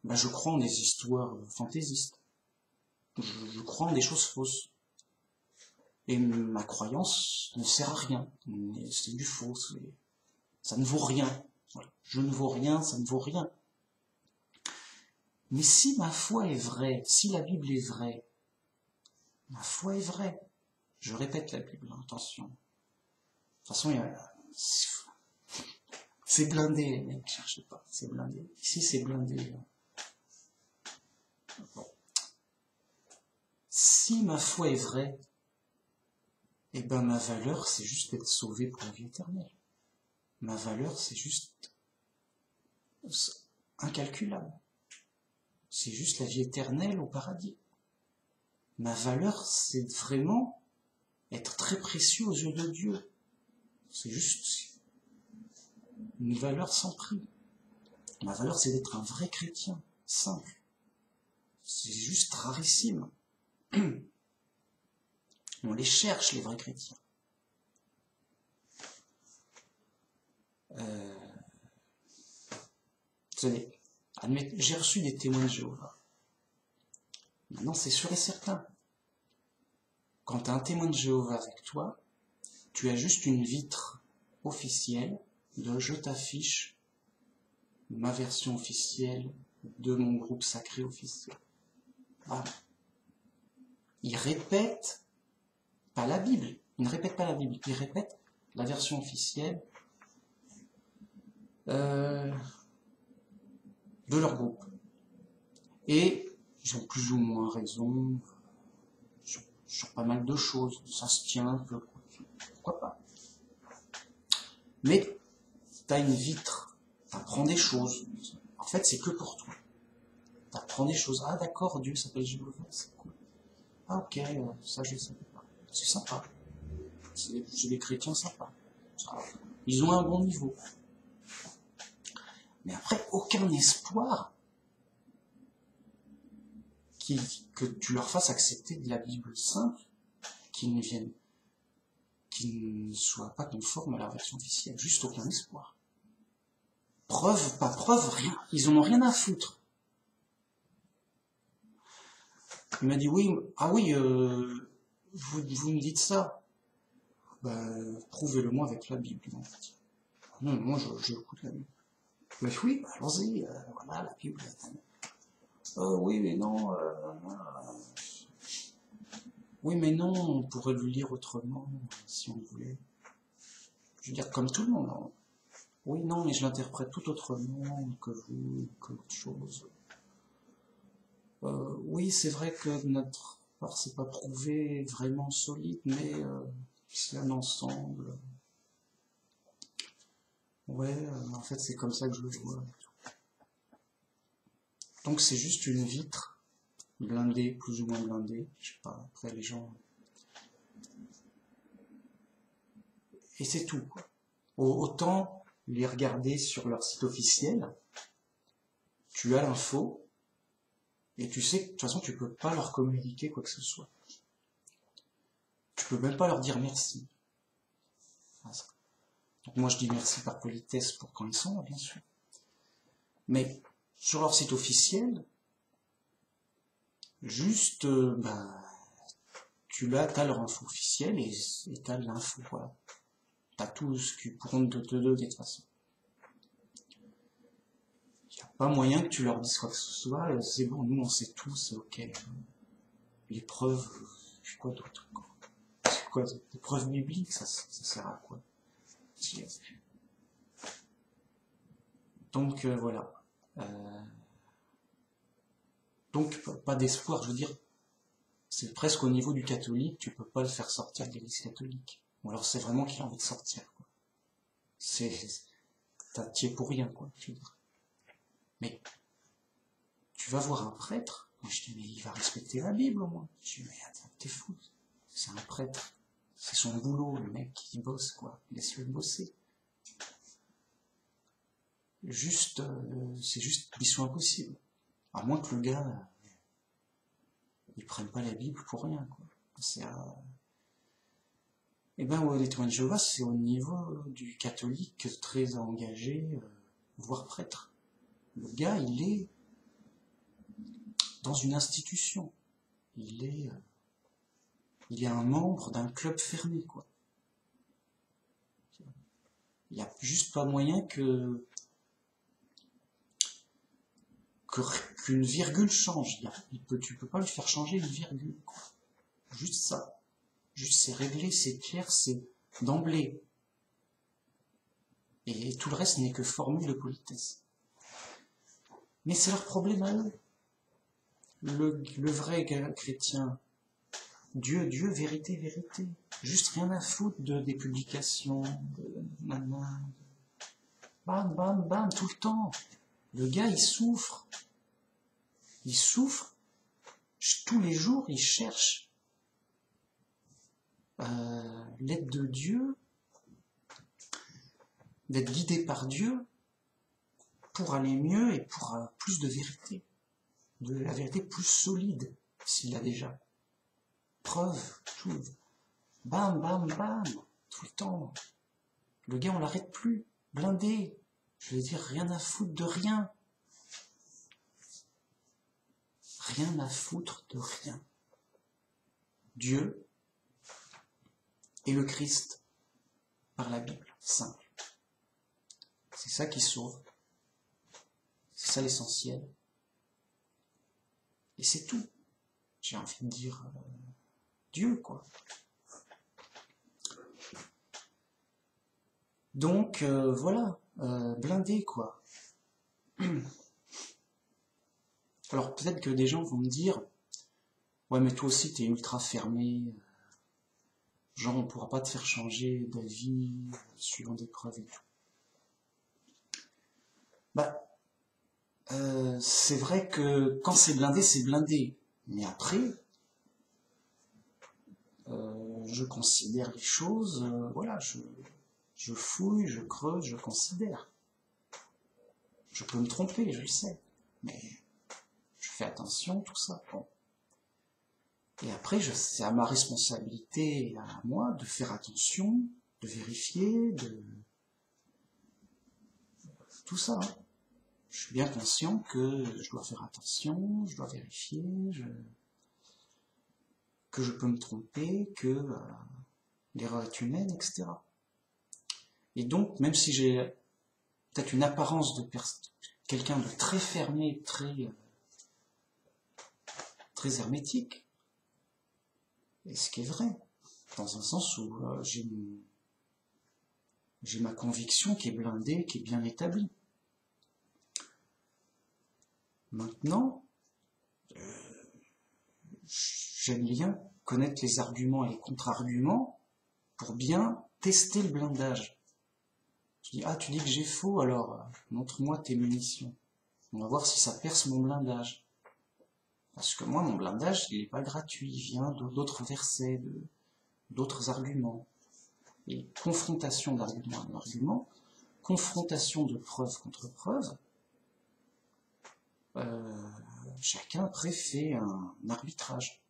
A: je crois en des histoires fantaisistes. Je crois en des choses fausses. Et ma croyance ne sert à rien. C'est du faux. Ça ne vaut rien. Voilà. Je ne vaux rien, ça ne vaut rien. Mais si ma foi est vraie, si la Bible est vraie, ma foi est vraie. Je répète la Bible, hein, attention. De toute façon, c'est blindé, les mecs, cherchez pas, c'est blindé. Ici, c'est blindé. Bon. Si ma foi est vraie, eh ben ma valeur, c'est juste d'être sauvé pour la vie éternelle. Ma valeur, c'est juste incalculable. C'est juste la vie éternelle au paradis. Ma valeur, c'est vraiment être très précieux aux yeux de Dieu. C'est juste une valeur sans prix. Ma valeur, c'est d'être un vrai chrétien, simple. C'est juste rarissime. On les cherche, les vrais chrétiens. Tenez, j'ai reçu des témoins de Jéhovah. Maintenant, c'est sûr et certain. Quand tu as un témoin de Jéhovah avec toi, tu as juste une vitre officielle de je t'affiche ma version officielle de mon groupe sacré officiel. Voilà. Il répète pas la Bible. Il ne répète pas la Bible. Il répète la version officielle de leur groupe. Et ils ont plus ou moins raison sur pas mal de choses. Ça se tient un peu. Pourquoi pas? Mais tu as une vitre. Tu apprends des choses. En fait, c'est que pour toi. Tu apprends des choses. Ah d'accord, Dieu s'appelle Jéhovah, c'est cool. Ah ok, ça je ne savais pas. C'est sympa. C'est des chrétiens sympas. Ils ont un bon niveau. Mais après, aucun espoir que tu leur fasses accepter de la Bible simple, qu'ils ne soient pas conformes à la version officielle. Juste aucun espoir. Preuve, pas preuve, rien. Ils en ont rien à foutre. Il m'a dit oui, ah oui, vous me dites ça. Prouvez-le-moi avec la Bible. Non, moi j'écoute la Bible. Mais oui, allons-y, voilà, la Bible. Oui, mais non. Oui, mais non, on pourrait le lire autrement, si on voulait. Je veux dire, comme tout le monde. Hein. Oui, non, mais je l'interprète tout autrement que vous, que autre chose. Oui, c'est vrai que notre part, c'est pas prouvé vraiment solide, mais c'est un ensemble. Ouais, en fait, c'est comme ça que je le vois. Donc, c'est juste une vitre blindée, plus ou moins blindée. Je sais pas, après les gens. Et c'est tout, quoi. Autant les regarder sur leur site officiel, tu as l'info, et tu sais que de toute façon, tu peux pas leur communiquer quoi que ce soit. Tu peux même pas leur dire merci. Donc moi, je dis merci par politesse pour quand ils sont là, bien sûr. Mais sur leur site officiel, juste, t'as leur info officielle et t'as l'info, voilà. T'as tout ce qu'ils pourront te donner de toute façon. Il n'y a pas moyen que tu leur dises quoi que ce soit, c'est bon, nous on sait tout, c'est ok. Les preuves, je sais quoi d'autre, quoi. C'est quoi, des preuves bibliques, ça sert à quoi? Donc voilà. Donc pas d'espoir, je veux dire, c'est presque au niveau du catholique, tu peux pas le faire sortir de l'église catholique. Ou alors c'est vraiment qu'il a envie de sortir, quoi. T'y es pour rien, quoi, je veux dire. Mais tu vas voir un prêtre, moi je dis mais il va respecter la Bible au moins. Je dis mais attends, t'es fou, c'est un prêtre, c'est son boulot, le mec qui bosse, quoi, laisse-le bosser. Juste, c'est juste mission impossible. À moins que le gars, il prenne pas la Bible pour rien, quoi. Et les témoins de Jéhovah, c'est au niveau du catholique très engagé, voire prêtre. Le gars, il est dans une institution. Il est un membre d'un club fermé, quoi. Il n'y a juste pas moyen qu'une virgule change. Tu peux pas lui faire changer une virgule, quoi. Juste ça. Juste c'est réglé, c'est clair, c'est d'emblée. Et tout le reste n'est que formule de politesse. Mais c'est leur problème à eux. Le vrai chrétien, Dieu, Dieu, vérité, vérité. Juste rien à foutre des publications, de nanana, bam, bam, bam, tout le temps. Le gars, il souffre. Il souffre. Tous les jours, il cherche l'aide de Dieu, d'être guidé par Dieu pour aller mieux et pour plus de vérité. De la vérité plus solide, s'il l'a déjà. Preuve, tout. Bam, bam, bam, tout le temps. Le gars, on l'arrête plus. Blindé. Je veux dire, rien à foutre de rien. Rien à foutre de rien. Dieu et le Christ par la Bible, simple. C'est ça qui sauve. C'est ça l'essentiel. Et c'est tout. J'ai envie de dire Dieu, quoi. Donc, voilà, blindé, quoi. Alors, peut-être que des gens vont me dire, ouais, mais toi aussi, t'es ultra fermé, genre, on pourra pas te faire changer d'avis, suivant des preuves et tout. Bah, c'est vrai que quand c'est blindé, mais après, je considère les choses, voilà, je fouille, je creuse, je considère. Je peux me tromper, je le sais, mais je fais attention, tout ça. Bon. Et après, c'est à ma responsabilité, à moi, de faire attention, de vérifier, de tout ça. Hein. Je suis bien conscient que je dois faire attention, je dois vérifier, que je peux me tromper, que l'erreur est humaine, etc. Et donc, même si j'ai peut-être une apparence de quelqu'un de très fermé, très hermétique, et ce qui est vrai, dans un sens où j'ai ma conviction qui est blindée, qui est bien établie. Maintenant, j'aime bien connaître les arguments et les contre-arguments pour bien tester le blindage. Je dis, ah, tu dis que j'ai faux, alors montre-moi tes munitions. On va voir si ça perce mon blindage. Parce que moi, mon blindage, il n'est pas gratuit, il vient d'autres versets, d'autres arguments. Et confrontation d'argument à argument, confrontation de preuve contre preuve, chacun après fait un arbitrage.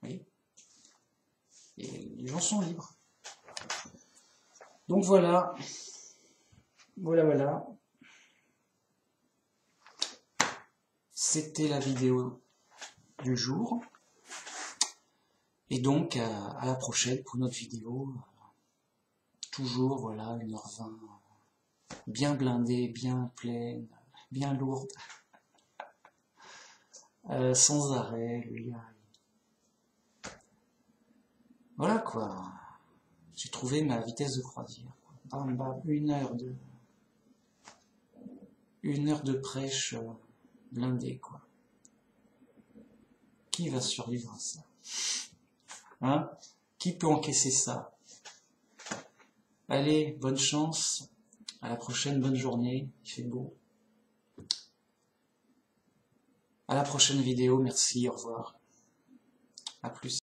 A: Vous voyez ? Et les gens sont libres. Donc voilà. Voilà. C'était la vidéo du jour. Et donc, à la prochaine pour notre vidéo. Toujours, voilà, 1h20. Bien blindée, bien pleine, bien lourde. Sans arrêt, le gars. Voilà, quoi. J'ai trouvé ma vitesse de croisière. Bam, bam, 1 heure de prêche blindée, quoi. Qui va survivre à ça? Hein? Qui peut encaisser ça? Allez, bonne chance. À la prochaine, bonne journée. Il fait beau. À la prochaine vidéo. Merci, au revoir. À plus.